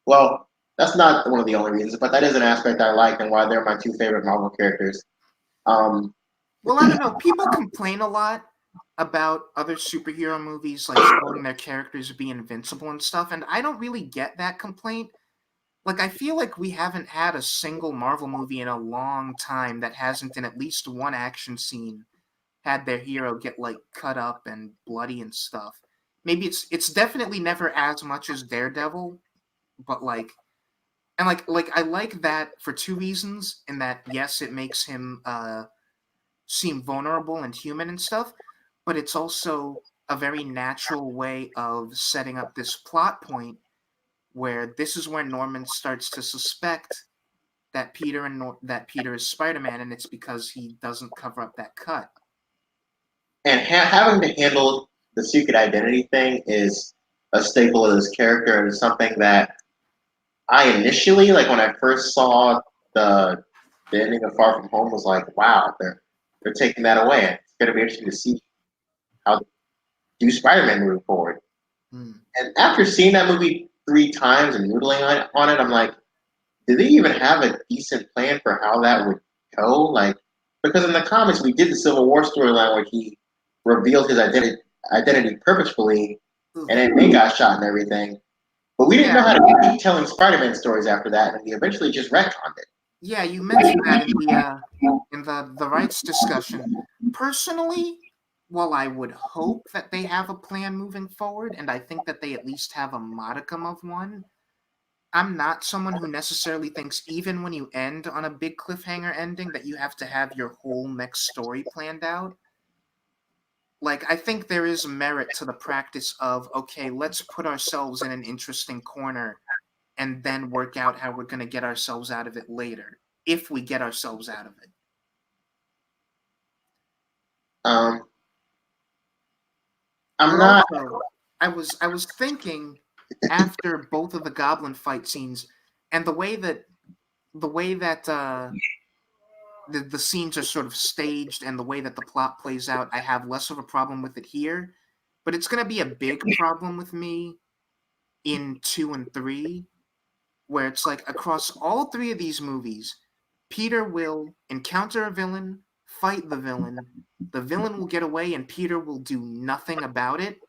Well, that's not one of the only reasons, but that is an aspect I like and why they're my two favorite Marvel characters. Um, well, I don't know. People complain a lot about other superhero movies like showing their characters be invincible and stuff, and I don't really get that complaint. Like I feel like we haven't had a single Marvel movie in a long time that hasn't in at least one action scene had their hero get like cut up and bloody and stuff. Maybe it's definitely never as much as Daredevil, but like and like I like that for two reasons. In that yes, it makes him seem vulnerable and human and stuff, but it's also a very natural way of setting up this plot point where this is where Norman starts to suspect that that Peter is Spider-Man, and it's because he doesn't cover up that cut. and having to handle the secret identity thing is a staple of this character and something that I initially, like when I first saw the the ending of Far From Home, was like, wow, they're taking that away. It's going to be interesting to see how they do Spider-Man moving forward. Hmm. And after seeing that movie three times and noodling on it, I'm like, did they even have a decent plan for how that would go? Like, because in the comics we did the Civil War storyline where he revealed his identity purposefully, and then they got shot and everything. But we didn't know Yeah, how to keep telling Spider-Man stories after that, and we eventually just retconned it. yeah, you mentioned that in the rights discussion. Personally, while I would hope that they have a plan moving forward, and I think that they at least have a modicum of one, I'm not someone who necessarily thinks even when you end on a big cliffhanger ending that you have to have your whole next story planned out. Like I think there is merit to the practice of okay, let's put ourselves in an interesting corner and then work out how we're going to get ourselves out of it later if we get ourselves out of it. Um, But I'm not. also, I was thinking after both of the goblin fight scenes and the way that the scenes are sort of staged and the way that the plot plays out, I have less of a problem with it here. But it's going to be a big problem with me in 2 and 3, where it's like across all three of these movies, Peter will encounter a villain, fight the villain will get away, and Peter will do nothing about it.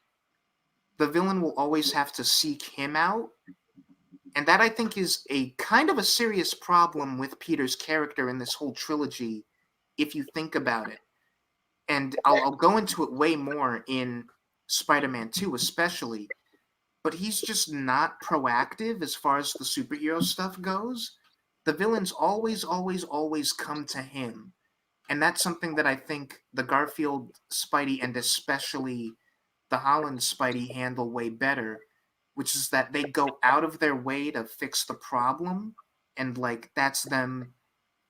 the villain will always have to seek him out. And that I think is a kind of a serious problem with Peter's character in this whole trilogy, if you think about it. And I'll go into it way more in Spider-Man 2 especially, but he's just not proactive as far as the superhero stuff goes. The villains always, always, always come to him. And that's something that I think the Garfield Spidey and especially the Holland Spidey handle way better, which is that they go out of their way to fix the problem, and like that's them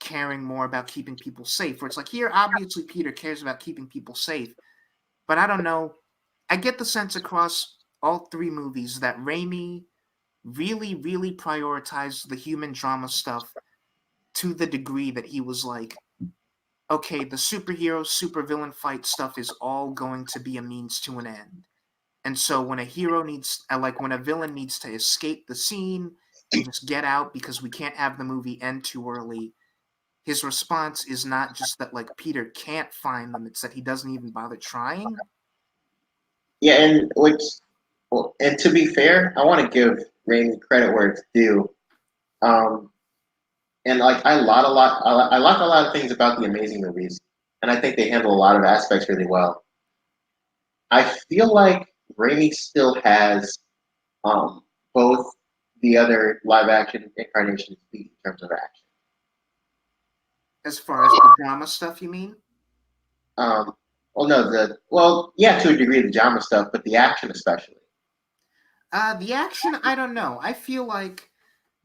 caring more about keeping people safe. Where it's like here, obviously Peter cares about keeping people safe, but I don't know. I get the sense across all three movies that Raimi really, really prioritized the human drama stuff to the degree that he was like, okay, the superhero, supervillain fight stuff is all going to be a means to an end. And so when a hero needs, like when a villain needs to escape the scene and just get out because we can't have the movie end too early, his response is not just that like Peter can't find them; it's that he doesn't even bother trying. Yeah, and which, well, and to be fair, I want to give Raimi credit where it's due. Um, and like I like a lot of things about the Amazing movies, and I think they handle a lot of aspects really well. I feel like Raimi still has um, both the other live action incarnations beat in terms of action. As far as the drama stuff, you mean? Um, well, no, yeah, to a degree, the drama stuff, but the action especially. The action, I don't know. I feel like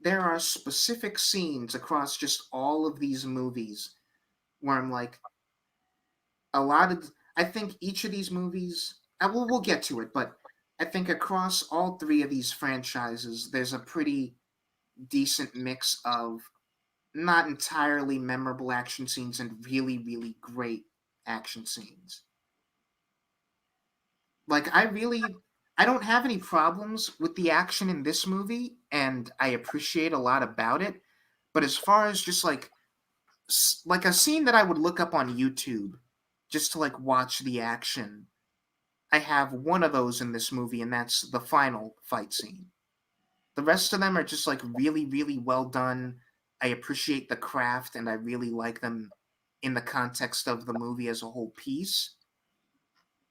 there are specific scenes across just all of these movies where I'm like, a lot of. I think each of these movies. We'll get to it, but I think across all three of these franchises, there's a pretty decent mix of not entirely memorable action scenes and really, really great action scenes. Like, I don't have any problems with the action in this movie, and I appreciate a lot about it. But as far as just like a scene that I would look up on YouTube just to like watch the action, I have one of those in this movie, and that's the final fight scene. The rest of them are just like really, really well done. I appreciate the craft, and I really like them in the context of the movie as a whole piece.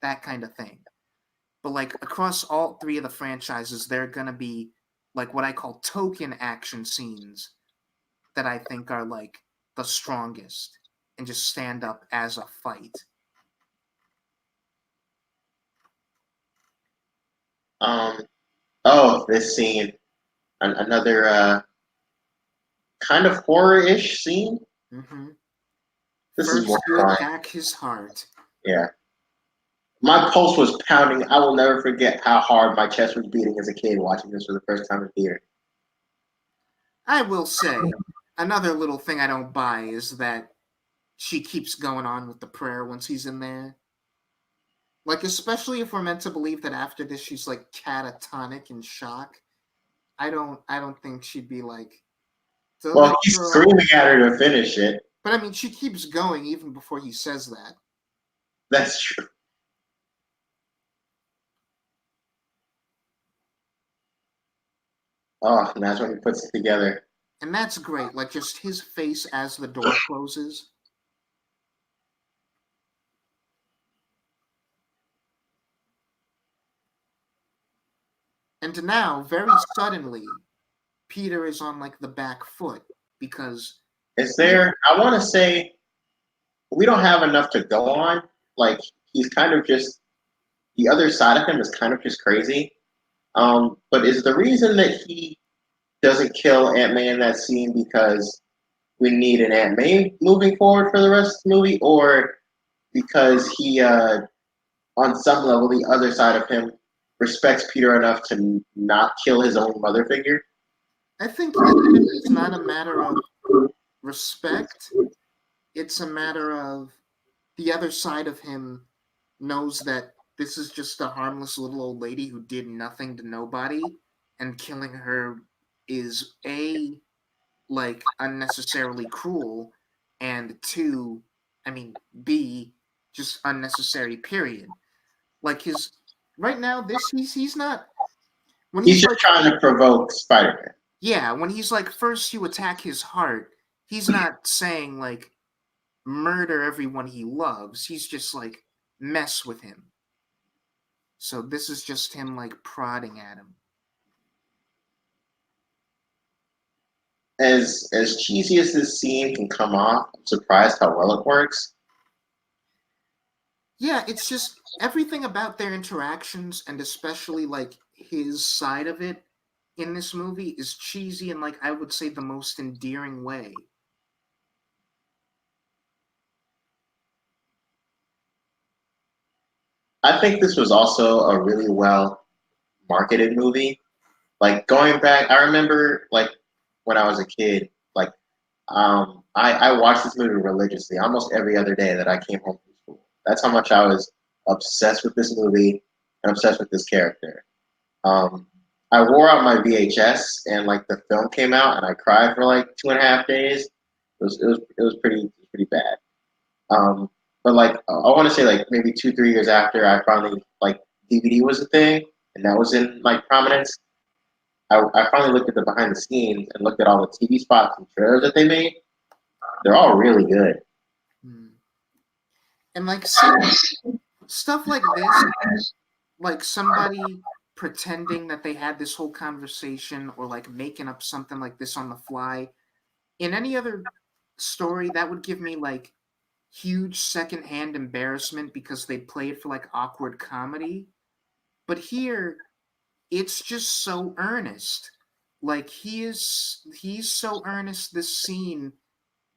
That kind of thing. But like across all three of the franchises, there are gonna be like what I call token action scenes that I think are like the strongest and just stand up as a fight. Um, oh, this scene, another kind of horror-ish scene. Mm-hmm. This is more First, you fun. attack his heart. Yeah. My pulse was pounding. I will never forget how hard my chest was beating as a kid watching this for the first time in theater. I will say, another little thing I don't buy is that she keeps going on with the prayer once he's in there. Like, especially if we're meant to believe that after this she's like catatonic in shock. I don't think she'd be like, to Well, the he's throne. screaming at her to finish it. But I mean, she keeps going even before he says that. That's true. Oh, and that's when he puts it together. And that's great. Like, just his face as the door closes. And now, very suddenly, Peter is on like the back foot because Is there? I want to say we don't have enough to go on. Like he's kind of just the other side of him is kind of just crazy. But is the reason that he doesn't kill Aunt May in that scene because we need an Aunt May moving forward for the rest of the movie, or because he, on some level, the other side of him respects Peter enough to not kill his own mother figure? I think even if it's not a matter of respect, it's a matter of the other side of him knows that this is just a harmless little old lady who did nothing to nobody, and killing her is a like unnecessarily cruel, and two, I mean, b just unnecessary. Period. Like his right now, this he's not when He's he's just like, trying to provoke Spider-Man. yeah, when he's like, first you attack his heart, he's not saying like murder everyone he loves. He's just like mess with him. So this is just him like prodding at him. As cheesy as this scene can come off, I'm surprised how well it works. Yeah, it's just everything about their interactions and especially like his side of it in this movie is cheesy and like I would say the most endearing way. I think this was also a really well marketed movie. Like going back, I remember like when I was a kid, like I watched this movie religiously almost every other day that I came home from school. That's how much I was obsessed with this movie and obsessed with this character. Um, I wore out my VHS and like the film came out and I cried for like 2.5 days. It was pretty bad. Um, but like I want to say like maybe 2 3 years after I finally like DVD was a thing and that was in like prominence. I finally looked at the behind the scenes and looked at all the TV spots and trailers that they made. They're all really good. Hmm. And like seeing stuff like this, like somebody pretending that they had this whole conversation or like making up something like this on the fly. In any other story, that would give me like huge secondhand embarrassment because they play it for like awkward comedy. But here, it's just so earnest. Like he's so earnest this scene.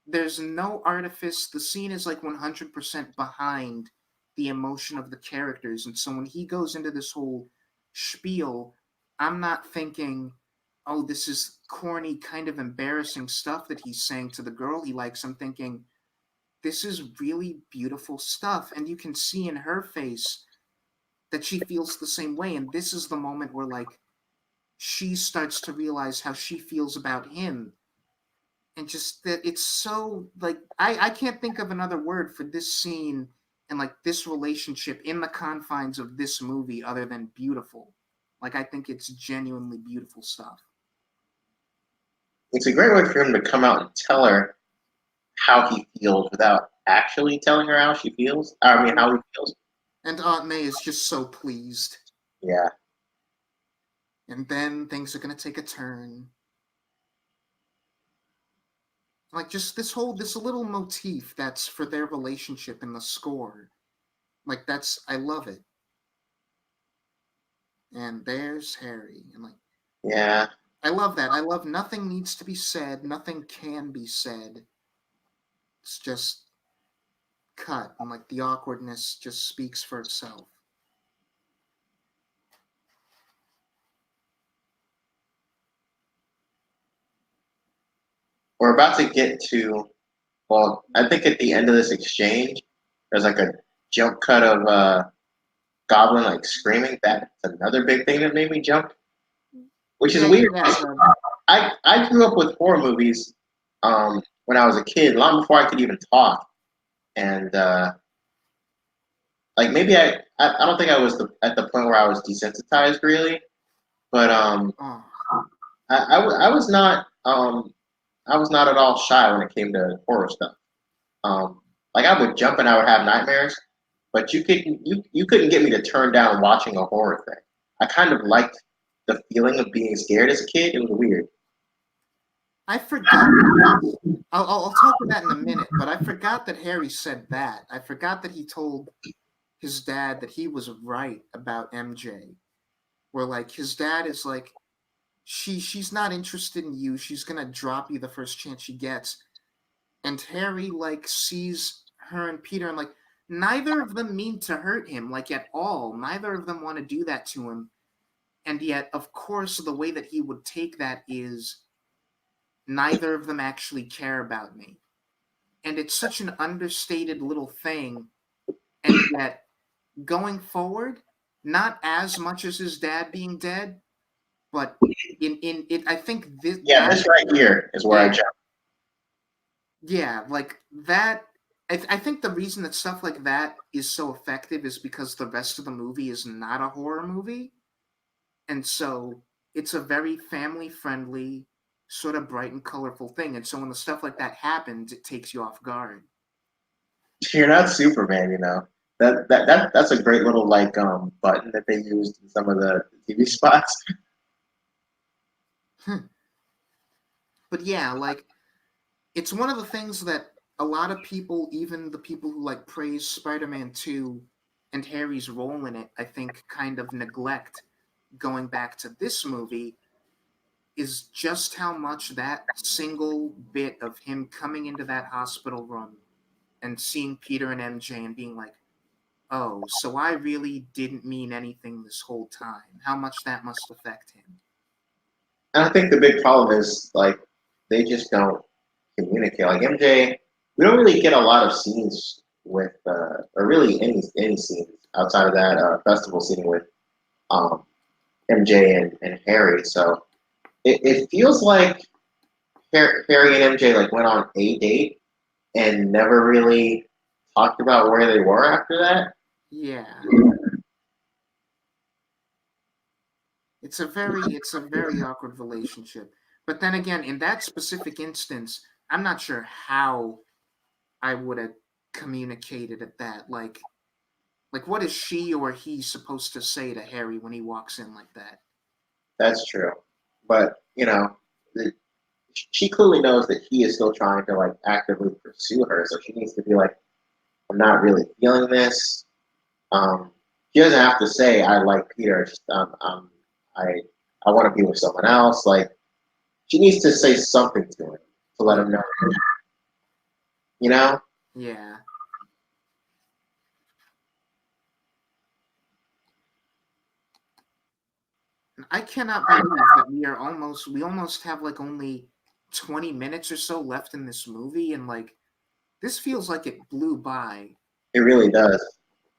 There's no artifice. The scene is like 100% behind the emotion of the characters. And so when he goes into this whole spiel, I'm not thinking, oh, this is corny, kind of embarrassing stuff that he's saying to the girl he likes. I'm thinking, this is really beautiful stuff. And you can see in her face that she feels the same way. And this is the moment where, like, she starts to realize how she feels about him and just that it's so like I can't think of another word for this scene and like this relationship in the confines of this movie other than beautiful. Like I think it's genuinely beautiful stuff. It's a great way for him to come out and tell her how he feels without actually telling her how she feels. I mean, how he feels. And Aunt May is just so pleased. Yeah. And then things are gonna take a turn. Like just this little motif that's for their relationship in the score. Like that's I love it. And there's Harry. And like Yeah. I love that. I love nothing needs to be said, nothing can be said. It's just cut, and like the awkwardness just speaks for itself. We're about to get to, well, I think at the end of this exchange, there's like a jump cut of Goblin like screaming. That's another big thing that made me jump, which is Yeah, weird. yeah. I grew up with horror movies when I was a kid, long before I could even talk. And like maybe I don't think I was at the point where I was desensitized really, but Oh, I was not I was not at all shy when it came to horror stuff. Like I would jump and I would have nightmares, but you couldn't get me to turn down watching a horror thing. I kind of liked the feeling of being scared as a kid. It was weird. I forgot. I'll talk about that in a minute, but I forgot that Harry said that. I forgot that he told his dad that he was right about MJ. Where like his dad is like, she's not interested in you. She's gonna drop you the first chance she gets. And Harry like sees her and Peter and like neither of them mean to hurt him like at all. Neither of them want to do that to him. And yet, of course, the way that he would take that is neither of them actually care about me. And it's such an understated little thing. And yet, going forward, not as much as his dad being dead, but in it, I think this Yeah, that this right here is where I yeah jumped. yeah like that. I think the reason that stuff like that is so effective is because the rest of the movie is not a horror movie, and so it's a very family friendly, sort of bright and colorful thing. And so when the stuff like that happens, it takes you off guard. You're not Superman, you know. That's a great little like button that they used in some of the TV spots. But yeah, like it's one of the things that a lot of people, even the people who like praise Spider-Man 2 and Harry's role in it, I think kind of neglect going back to this movie is just how much that single bit of him coming into that hospital room and seeing Peter and MJ and being like, "Oh, so I really didn't mean anything this whole time." How much that must affect him. And I think the big problem is like they just don't communicate. Like MJ, we don't really get a lot of scenes with, or really any scenes outside of that festival scene with um, MJ and Harry. So it feels like Harry and MJ like went on a date and never really talked about where they were after that. Yeah. It's a very awkward relationship. But then again, in that specific instance, I'm not sure how I would have communicated at that. Like what is she or he supposed to say to Harry when he walks in like that? That's true, but you know, she clearly knows that he is still trying to like actively pursue her. So she needs to be like, I'm not really feeling this. Um, she doesn't have to say I like Peter. Just I I want to be with someone else. Like she needs to say something to him to let Yeah. him know. You know? Yeah. I cannot believe that we almost have like only 20 minutes or so left in this movie, and like this feels like it blew by. It really does.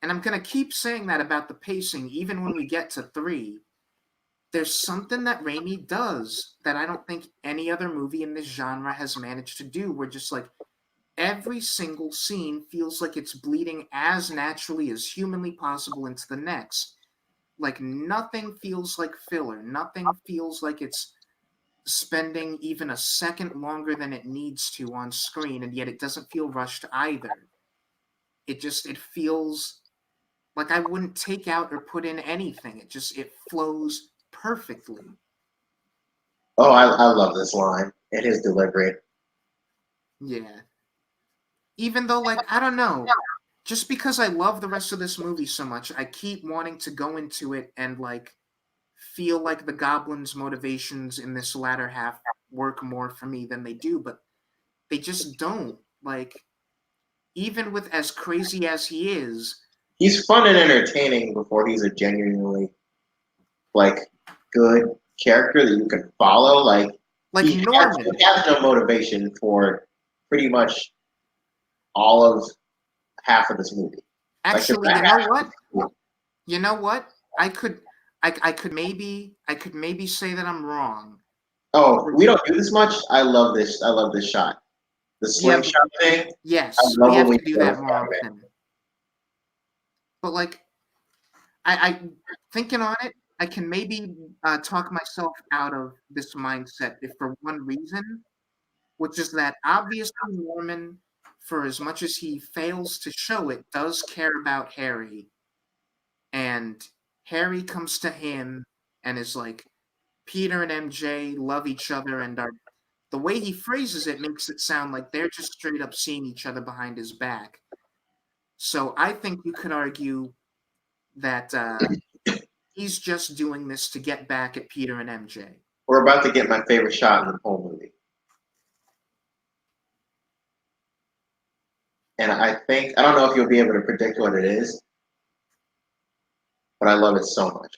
And I'm gonna keep saying that about the pacing even when we get to 3. There's something that Raimi does that I don't think any other movie in this genre has managed to do, where just like every single scene feels like it's bleeding as naturally as humanly possible into the next. Like nothing feels like filler. Nothing feels like it's spending even a second longer than it needs to on screen, and yet it doesn't feel rushed either. It feels like I wouldn't take out or put in anything. It flows perfectly. Oh, I love this line and his delivery. Yeah. Even though, like, I don't know, just because I love the rest of this movie so much, I keep wanting to go into it and like feel like the goblin's motivations in this latter half work more for me than they do, but they just don't. Like, even with as crazy as he is, He's fun and entertaining before he's a genuinely like good character that you can follow. Like like Norman. he has no motivation for pretty much all of half of this movie. Like the Actually, back you know half. what? You know what? I could maybe say that I'm wrong. Oh, we don't do this much. I love this. I love this shot. The Yeah, slingshot thing. I yes, we love when have we to do do it that with more Batman. often. But like, I thinking on it, I can maybe talk myself out of this mindset if for one reason, which is that obviously Norman, for as much as he fails to show it, does care about Harry, and Harry comes to him and is like, Peter and MJ love each other and are the way he phrases it makes it sound like they're just straight up seeing each other behind his back. So I think you could argue that he's just doing this to get back at Peter and MJ. We're about to get my favorite shot in the whole movie, and I think I don't know if you'll be able to predict what it is, but I love it so much.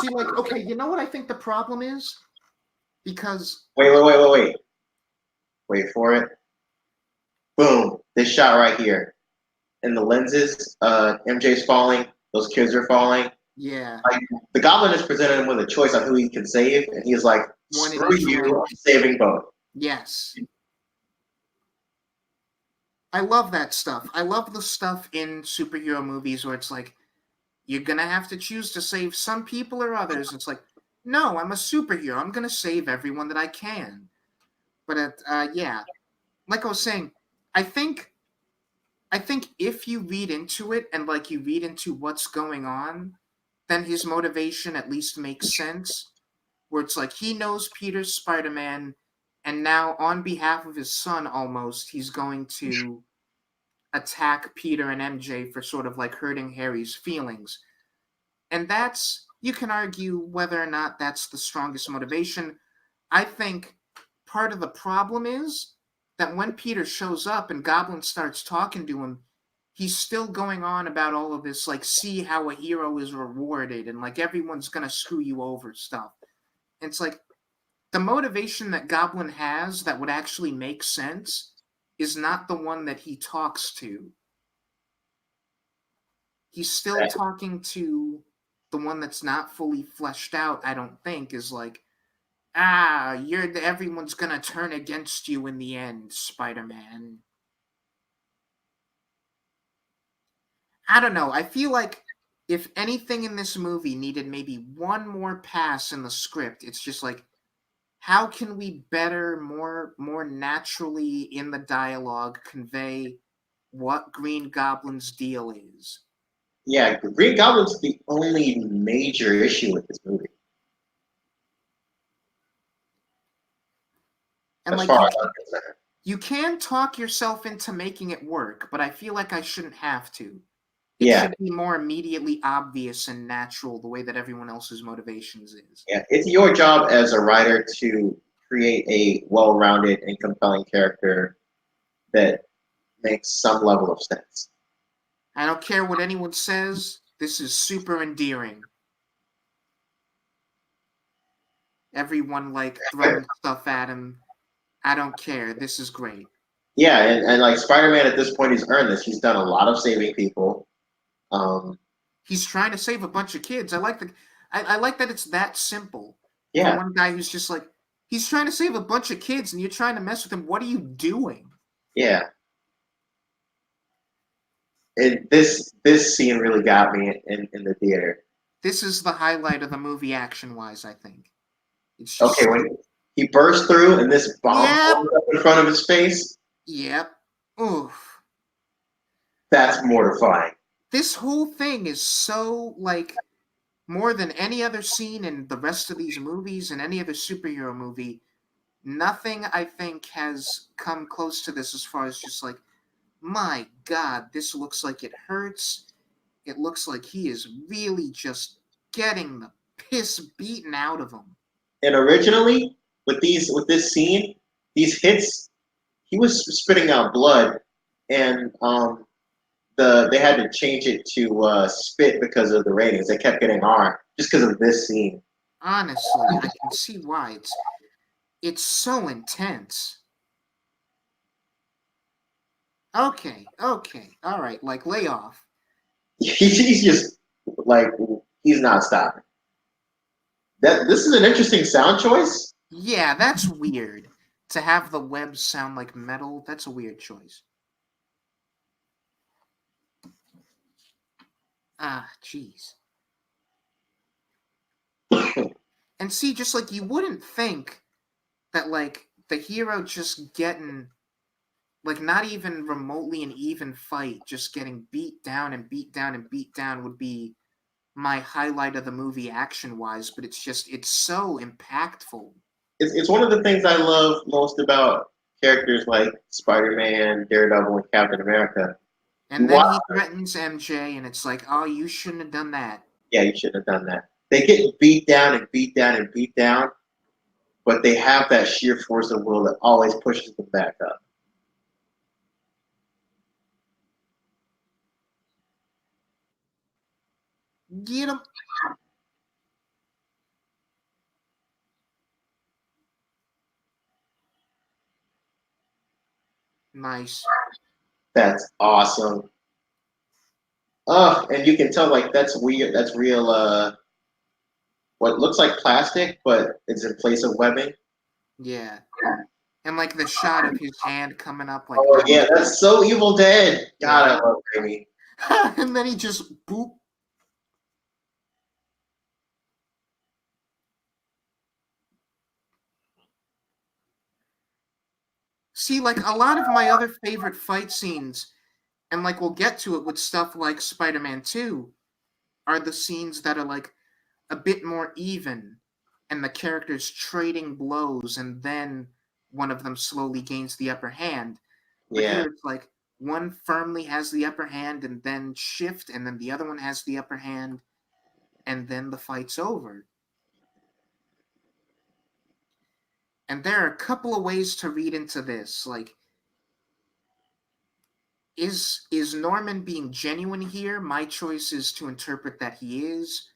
See, like, okay, you know what I think the problem is? Because, Wait for it. Boom! This shot right here, and the lenses. MJ's falling. Those kids are falling. yeah, Like the Goblin is presented him with a choice on who he can save, and he's like, one in "Screw each you! lens. I'm saving both." Yes. I love that stuff. I love the stuff in superhero movies where it's like, you're gonna have to choose to save some people or others. It's like, no, I'm a superhero. I'm gonna save everyone that I can. But yeah, like I was saying, I think I think if you read into it and like you read into what's going on, then his motivation at least makes sense. Where it's like he knows Peter's Spider Man, and now on behalf of his son, almost he's going to attack Peter and MJ for sort of like hurting Harry's feelings. And that's, you can argue whether or not that's the strongest motivation. I think part of the problem is that when Peter shows up and Goblin starts talking to him, he's still going on about all of this, like, see how a hero is rewarded and like everyone's gonna screw you over stuff. And it's like the motivation that Goblin has that would actually make sense is not the one that he talks to. He's still talking to the one that's not fully fleshed out, I don't think, is like, you're everyone's gonna turn against you in the end, Spider-Man. I don't know. I feel like if anything in this movie needed maybe one more pass in the script, it's just like, how can we better, more naturally in the dialogue convey what Green Goblin's deal is? Yeah, Green Goblin's the only major issue with this movie, And as like far as I'm concerned. you can talk yourself into making it work, but I feel like I shouldn't have to. It Yeah, should be more immediately obvious and natural the way that everyone else's motivations is. yeah, it's your job as a writer to create a well-rounded and compelling character that makes some level of sense. I don't care what anyone says, this is super endearing. Everyone like throwing stuff at him. I don't care. This is great. Yeah, and like Spider-Man at this point, he's earned this. He's done a lot of saving people. Um, He's trying to save a bunch of kids. I like that it's that simple. For yeah, one guy who's just like, he's trying to save a bunch of kids and you're trying to mess with him. What are you doing? yeah. And this scene really got me in the theater. This is the highlight of the movie action wise, I think. It's Okay, just when he bursts through and this bomb yep, blows up in front of his face, yep. Oof. that's mortifying. This whole thing is so like more than any other scene in the rest of these movies and any other superhero movie. Nothing I think has come close to this as far as just like, my God, this looks like it hurts. It looks like he is really just getting the piss beaten out of him. And originally, with this scene, these hits, he was spitting out blood, and they had to change it to spit because of the ratings. They kept getting R just because of this scene. Honestly, I can see why. It's so intense. Okay, okay, all right, like lay off. He's just like he's not stopping. That this is an interesting sound choice. Yeah, that's weird. To have the webs sound like metal, that's a weird choice. Ah, jeez. And see, just like you wouldn't think that like the hero just getting like not even remotely an even fight, just getting beat down and beat down and beat down would be my highlight of the movie action wise, but it's so impactful. It's one of the things I love most about characters like Spider-Man, Daredevil, and Captain America. You And then watch, he threatens MJ, and it's like, oh, you shouldn't have done that. yeah, you shouldn't have done that. They get beat down and beat down and beat down, but they have that sheer force of will that always pushes them back up. Get him. Nice. That's awesome. Oh, and you can tell like that's weird. That's real. What looks like plastic, but it's in place of webbing. Yeah. And like the shot of his hand coming up like Oh that. yeah, that's so Evil Dead. God, Yeah. I love Raimi. And then he just boop. See, like a lot of my other favorite fight scenes, and like we'll get to it with stuff like Spider-Man 2, are the scenes that are like a bit more even and the characters trading blows and then one of them slowly gains the upper hand. But Yeah, here it's like one firmly has the upper hand and then shift and then the other one has the upper hand and then the fight's over. And there are a couple of ways to read into this. Like, is Norman being genuine here? My choice is to interpret that he is,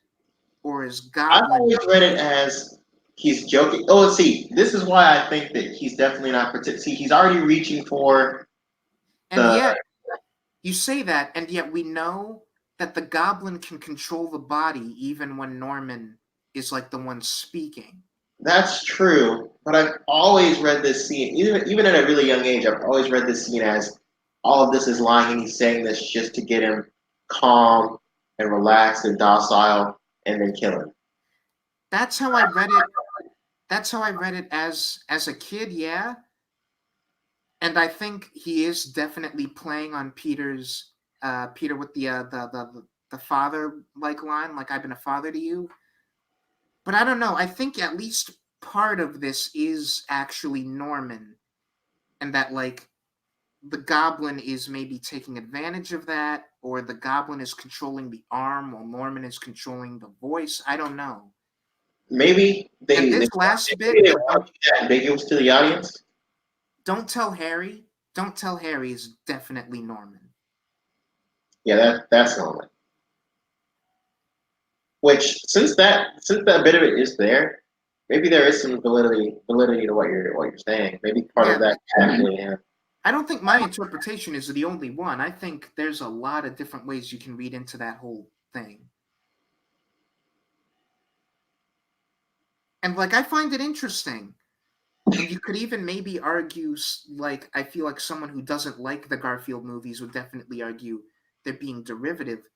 or is I've Goblin? always read it as he's joking. Oh, let's see. This is why I think that he's definitely not protect. See, he's already reaching for And the. yet, you say that, and yet we know that the Goblin can control the body even when Norman is like the one speaking. That's true, but I've always read this scene, even at a really young age. I've always read this scene as all of this is lying, and he's saying this just to get him calm and relaxed and docile, and then kill him. That's how I read it. That's how I read it as a kid, yeah. And I think he is definitely playing on Peter's Peter with the father like line, like I've been a father to you. But I don't know. I think at least part of this is actually Norman, and that like the Goblin is maybe taking advantage of that, or the Goblin is controlling the arm while Norman is controlling the voice. I don't know. Maybe And they this last maybe bit, they the want to keep that ambiguous to the audience. don't tell Harry, don't tell Harry is definitely Norman. Yeah, that's normal. Which since that bit of it is there, maybe there is some validity to what you're saying. Maybe part of Yeah, that actually, yeah. I don't think my interpretation is the only one. I think there's a lot of different ways you can read into that whole thing. And like I find it interesting. And you could even maybe argue like I feel like someone who doesn't like the Garfield movies would definitely argue they're being derivative,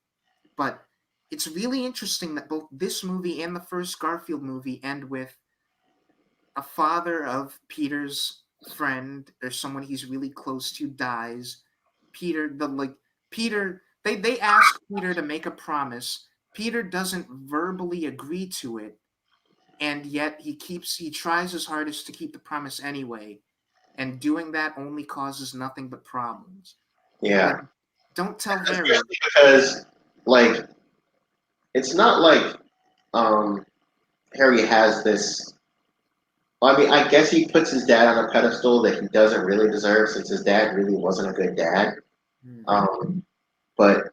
but it's really interesting that both this movie and the first Garfield movie end with a father of Peter's friend or someone he's really close to dies. Peter they ask Peter to make a promise. Peter doesn't verbally agree to it, and yet he tries his hardest to keep the promise anyway, and doing that only causes nothing but problems. Like, Yeah. don't tell Harry. Especially because like it's not like um Harry has this. Well, I mean, I guess he puts his dad on a pedestal that he doesn't really deserve, since his dad really wasn't a good dad. Hmm. But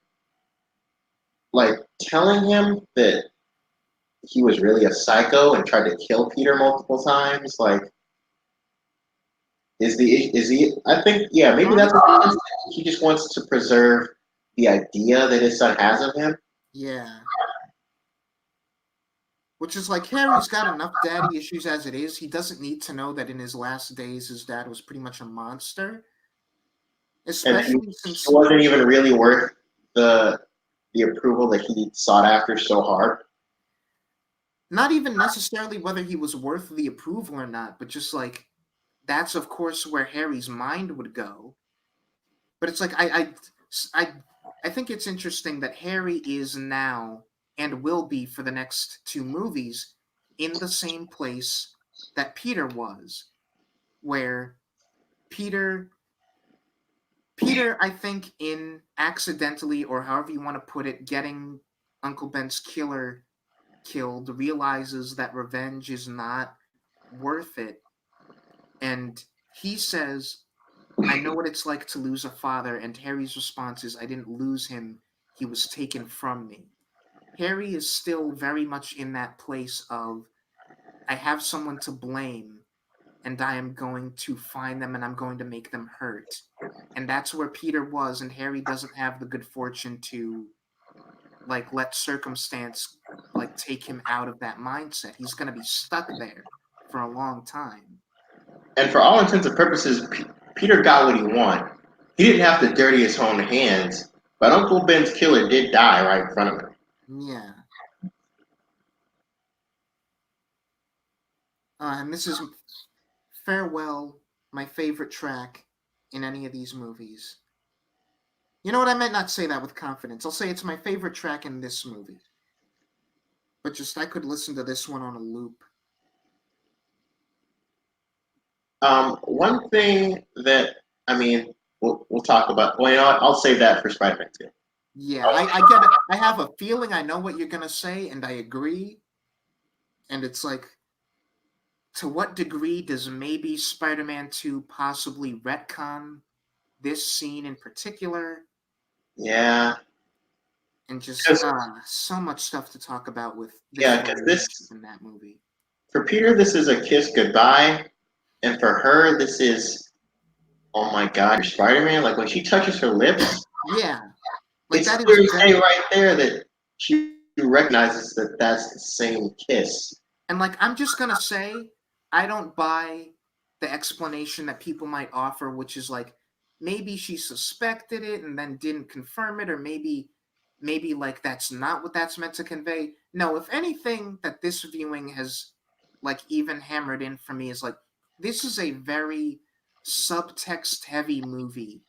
like telling him that he was really a psycho and tried to kill Peter multiple times, like is he? I think yeah, maybe that's what it is. He just wants to preserve the idea that his son has of him. Yeah. Which is like Harry's got enough daddy issues as it is. He doesn't need to know that in his last days his dad was pretty much a monster. And Especially he since wasn't even really worth the the approval that he sought after so hard. not even necessarily whether he was worth the approval or not, but just like that's of course where Harry's mind would go. But it's like I I think it's interesting that Harry is now and will be for the next two movies in the same place that Peter was, where Peter Peter, I think, in accidentally or however you want to put it, getting Uncle Ben's killer killed, realizes that revenge is not worth it. And he says, I know what it's like to lose a father. And Harry's response is, I didn't lose him, he was taken from me. Harry is still very much in that place of, I have someone to blame, and I am going to find them and I'm going to make them hurt. And that's where Peter was, and Harry doesn't have the good fortune to like let circumstance take him out of that mindset. He's going to be stuck there for a long time. and for all intents and purposes, Peter got what he wanted. He didn't have to dirty his own hands, but Uncle Ben's killer did die right in front of him. Yeah. And this is Farewell, my favorite track in any of these movies. You know what? I might not say that with confidence. I'll say it's my favorite track in this movie. But just I could listen to this one on a loop. One thing that I mean, we'll talk about. Well, you know what? I'll save that for Spider-Man 2. Yeah, I get it. I have a feeling I know what you're gonna say, and I agree. And it's like, to what degree does maybe Spider-Man 2 possibly retcon this scene in particular? Yeah, And just because so much stuff to talk about with this yeah, because this relationship in that movie. for Peter, this is a kiss goodbye, and for her, this is oh my God, you're Spider-Man. Like when she touches her lips, Yeah, like it's that is clear to say very. right there that she recognizes that that's the same kiss. And like, I'm just gonna say, I don't buy the explanation that people might offer, which is like, maybe she suspected it and then didn't confirm it, or maybe like that's not what that's meant to convey. No, if anything, that this viewing has like even hammered in for me is like, this is a very subtext heavy movie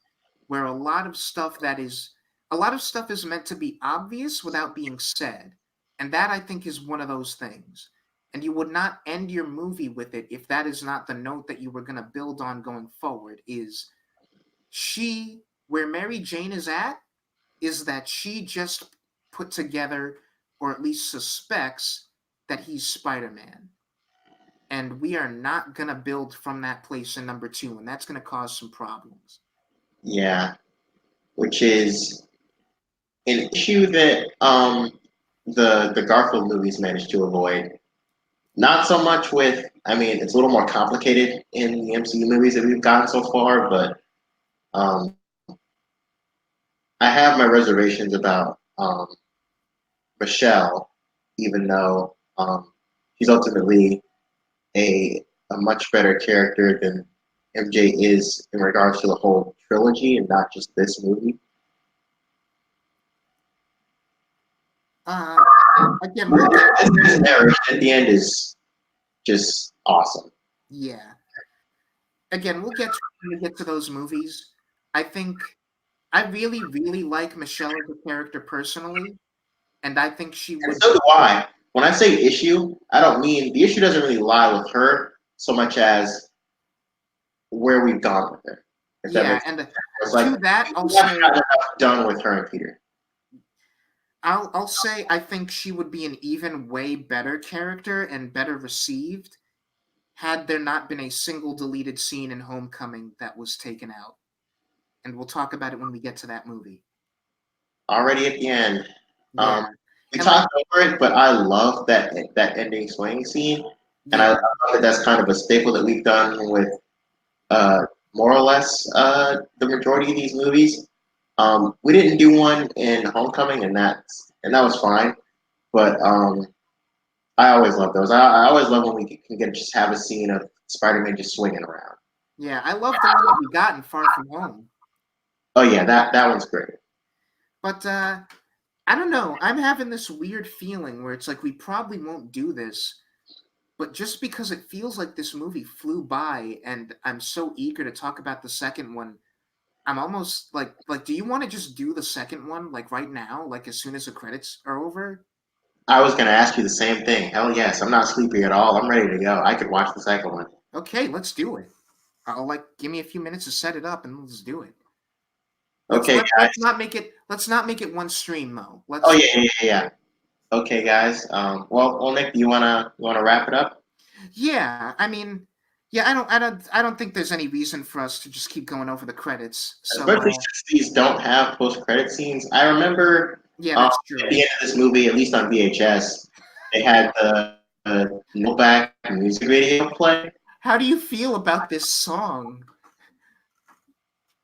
where a lot of stuff is meant to be obvious without being said. And that I think is one of those things. And you would not end your movie with it if that is not the note that you were going to build on going forward. Is she where Mary Jane is at? Is that she just put together, or at least suspects, that he's Spider-Man. And we are not going to build from that place in number 2, and that's going to cause some problems. Yeah, which is an issue that the Garfield movies managed to avoid. Not so much with, I mean, it's a little more complicated in the MCU movies that we've gotten so far, but um, I have my reservations about Michelle, even though she's ultimately a much better character than MJ is in regards to the whole trilogy and not just this movie. Uh, Again, we'll get This narration at the end is just awesome. yeah. Again, we'll get to when we get to those movies. I think I really, really like Michelle as a character personally, and I think she And would. so do I. When I say issue, I don't mean the issue doesn't really lie with her so much as where we've gone with her. If that Yeah, makes and sense. It's like to that, I'll we have say, gotten enough done with her and Peter. I'll say, I think she would be an even way better character and better received had there not been a single deleted scene in Homecoming that was taken out. And we'll talk about it when we get to that movie. Already at the end. Um, Yeah, we and like, talked over it, but I love that ending swing scene, and I yeah, love that that's kind of a staple that we've done with more or less the majority of these movies. We didn't do one in Homecoming, and that was fine. But I always love those. I always love when we can get just have a scene of Spider-Man just swinging around. yeah. I love the one that we got in Far From Home, Oh yeah, that one's great. but I don't know. I'm having this weird feeling where it's like we probably won't do this, but just because it feels like this movie flew by, and I'm so eager to talk about the second one, I'm almost like, do you want to just do the second one like right now, like as soon as the credits are over? I was gonna ask you the same thing. Hell yes, I'm not sleepy at all. I'm ready to go. I could watch the second one. Okay, let's do it. I'll like give me a few minutes to set it up, and let's do it. Okay, guys. Let's not make it one stream though. Oh Let's yeah, yeah, yeah, yeah. Okay, guys. Well, Nick, do you wanna wrap it up? Yeah, I mean, yeah, I don't think there's any reason for us to just keep going over the credits. So Especially since these don't have post-credit scenes. I remember yeah, that's at true. the end of this movie, at least on VHS, they had the Nickelback music video play. How do you feel about this song?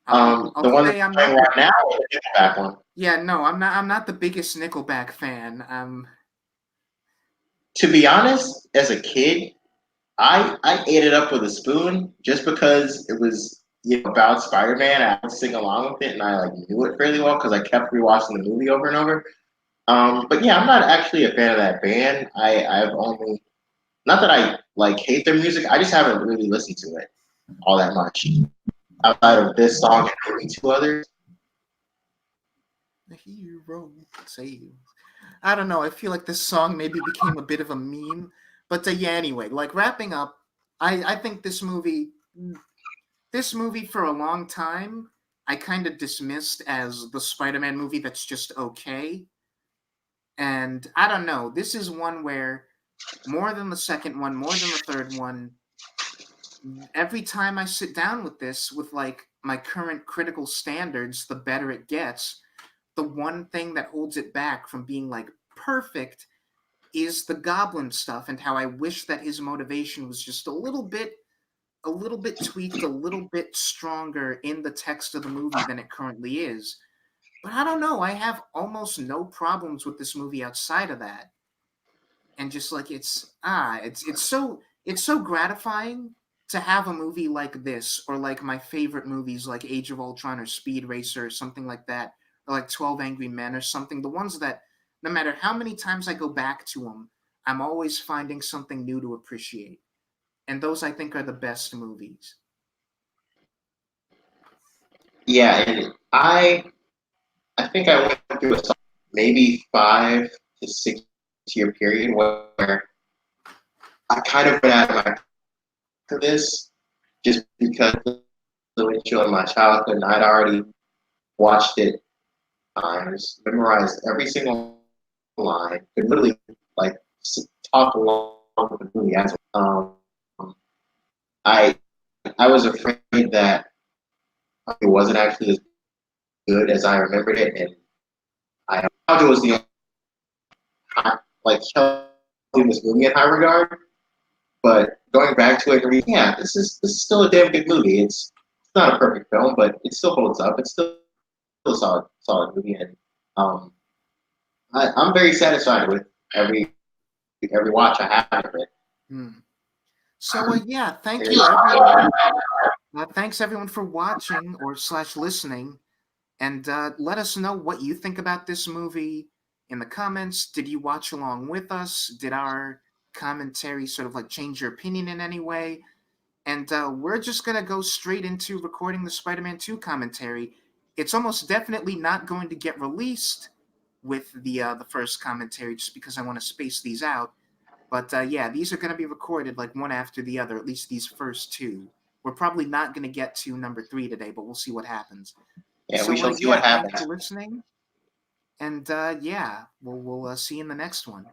I'll The one that's say I'm playing not the right now, or the Nickelback one. yeah, no, I'm not the biggest Nickelback fan. To be honest, as a kid, I ate it up with a spoon just because it was about Spider-Man. I would sing along with it, and I like knew it fairly well because I kept rewatching the movie over and over. But yeah, I'm not actually a fan of that band. I've only not that I like hate their music. I just haven't really listened to it all that much outside of this song and maybe two others. The hero saves. I don't know. I feel like this song maybe became a bit of a meme. But yeah, anyway, like wrapping up, I think this movie for a long time I kind of dismissed as the Spider-Man movie that's just okay. And I don't know. This is one where more than the second one, more than the third one, every time I sit down with this with like my current critical standards, the better it gets. The one thing that holds it back from being like perfect is the goblin stuff and how I wish that his motivation was just a little bit tweaked, a little bit stronger in the text of the movie than it currently is. But I don't know, I have almost no problems with this movie outside of that. And just like it's so gratifying to have a movie like this or like my favorite movies like Age of Ultron or Speed Racer or something like that or like 12 Angry Men or something, the ones that no matter how many times I go back to them, I'm always finding something new to appreciate. And those I think are the best movies. Yeah, and I think I went through a maybe 5 to 6 year period where I kind of went out of my for this just because of the ritual in my childhood, and I'd already watched it times, memorized every single line, could literally like talk along with the movie as I I was afraid that it wasn't actually as good as I remembered it, and I thought it was the like held this movie in high regard. But going back to it, yeah, this is still a damn good movie. It's not a perfect film, but it still holds up. It's still a solid movie, and um, I'm very satisfied with every watch I have of it. Hmm. So yeah, thank you everyone. Thanks everyone for watching or slash listening, and let us know what you think about this movie in the comments. Did you watch along with us? Did our commentary sort of like change your opinion in any way? And we're just gonna go straight into recording the Spider-Man 2 commentary. It's almost definitely not going to get released with the first commentary, just because I want to space these out. But yeah, these are going to be recorded like one after the other. At least these first two. We're probably not going to get to number 3 today, but we'll see what happens. Yeah, we So shall see what yeah, thanks happens. for listening, and yeah, we'll see you in the next one.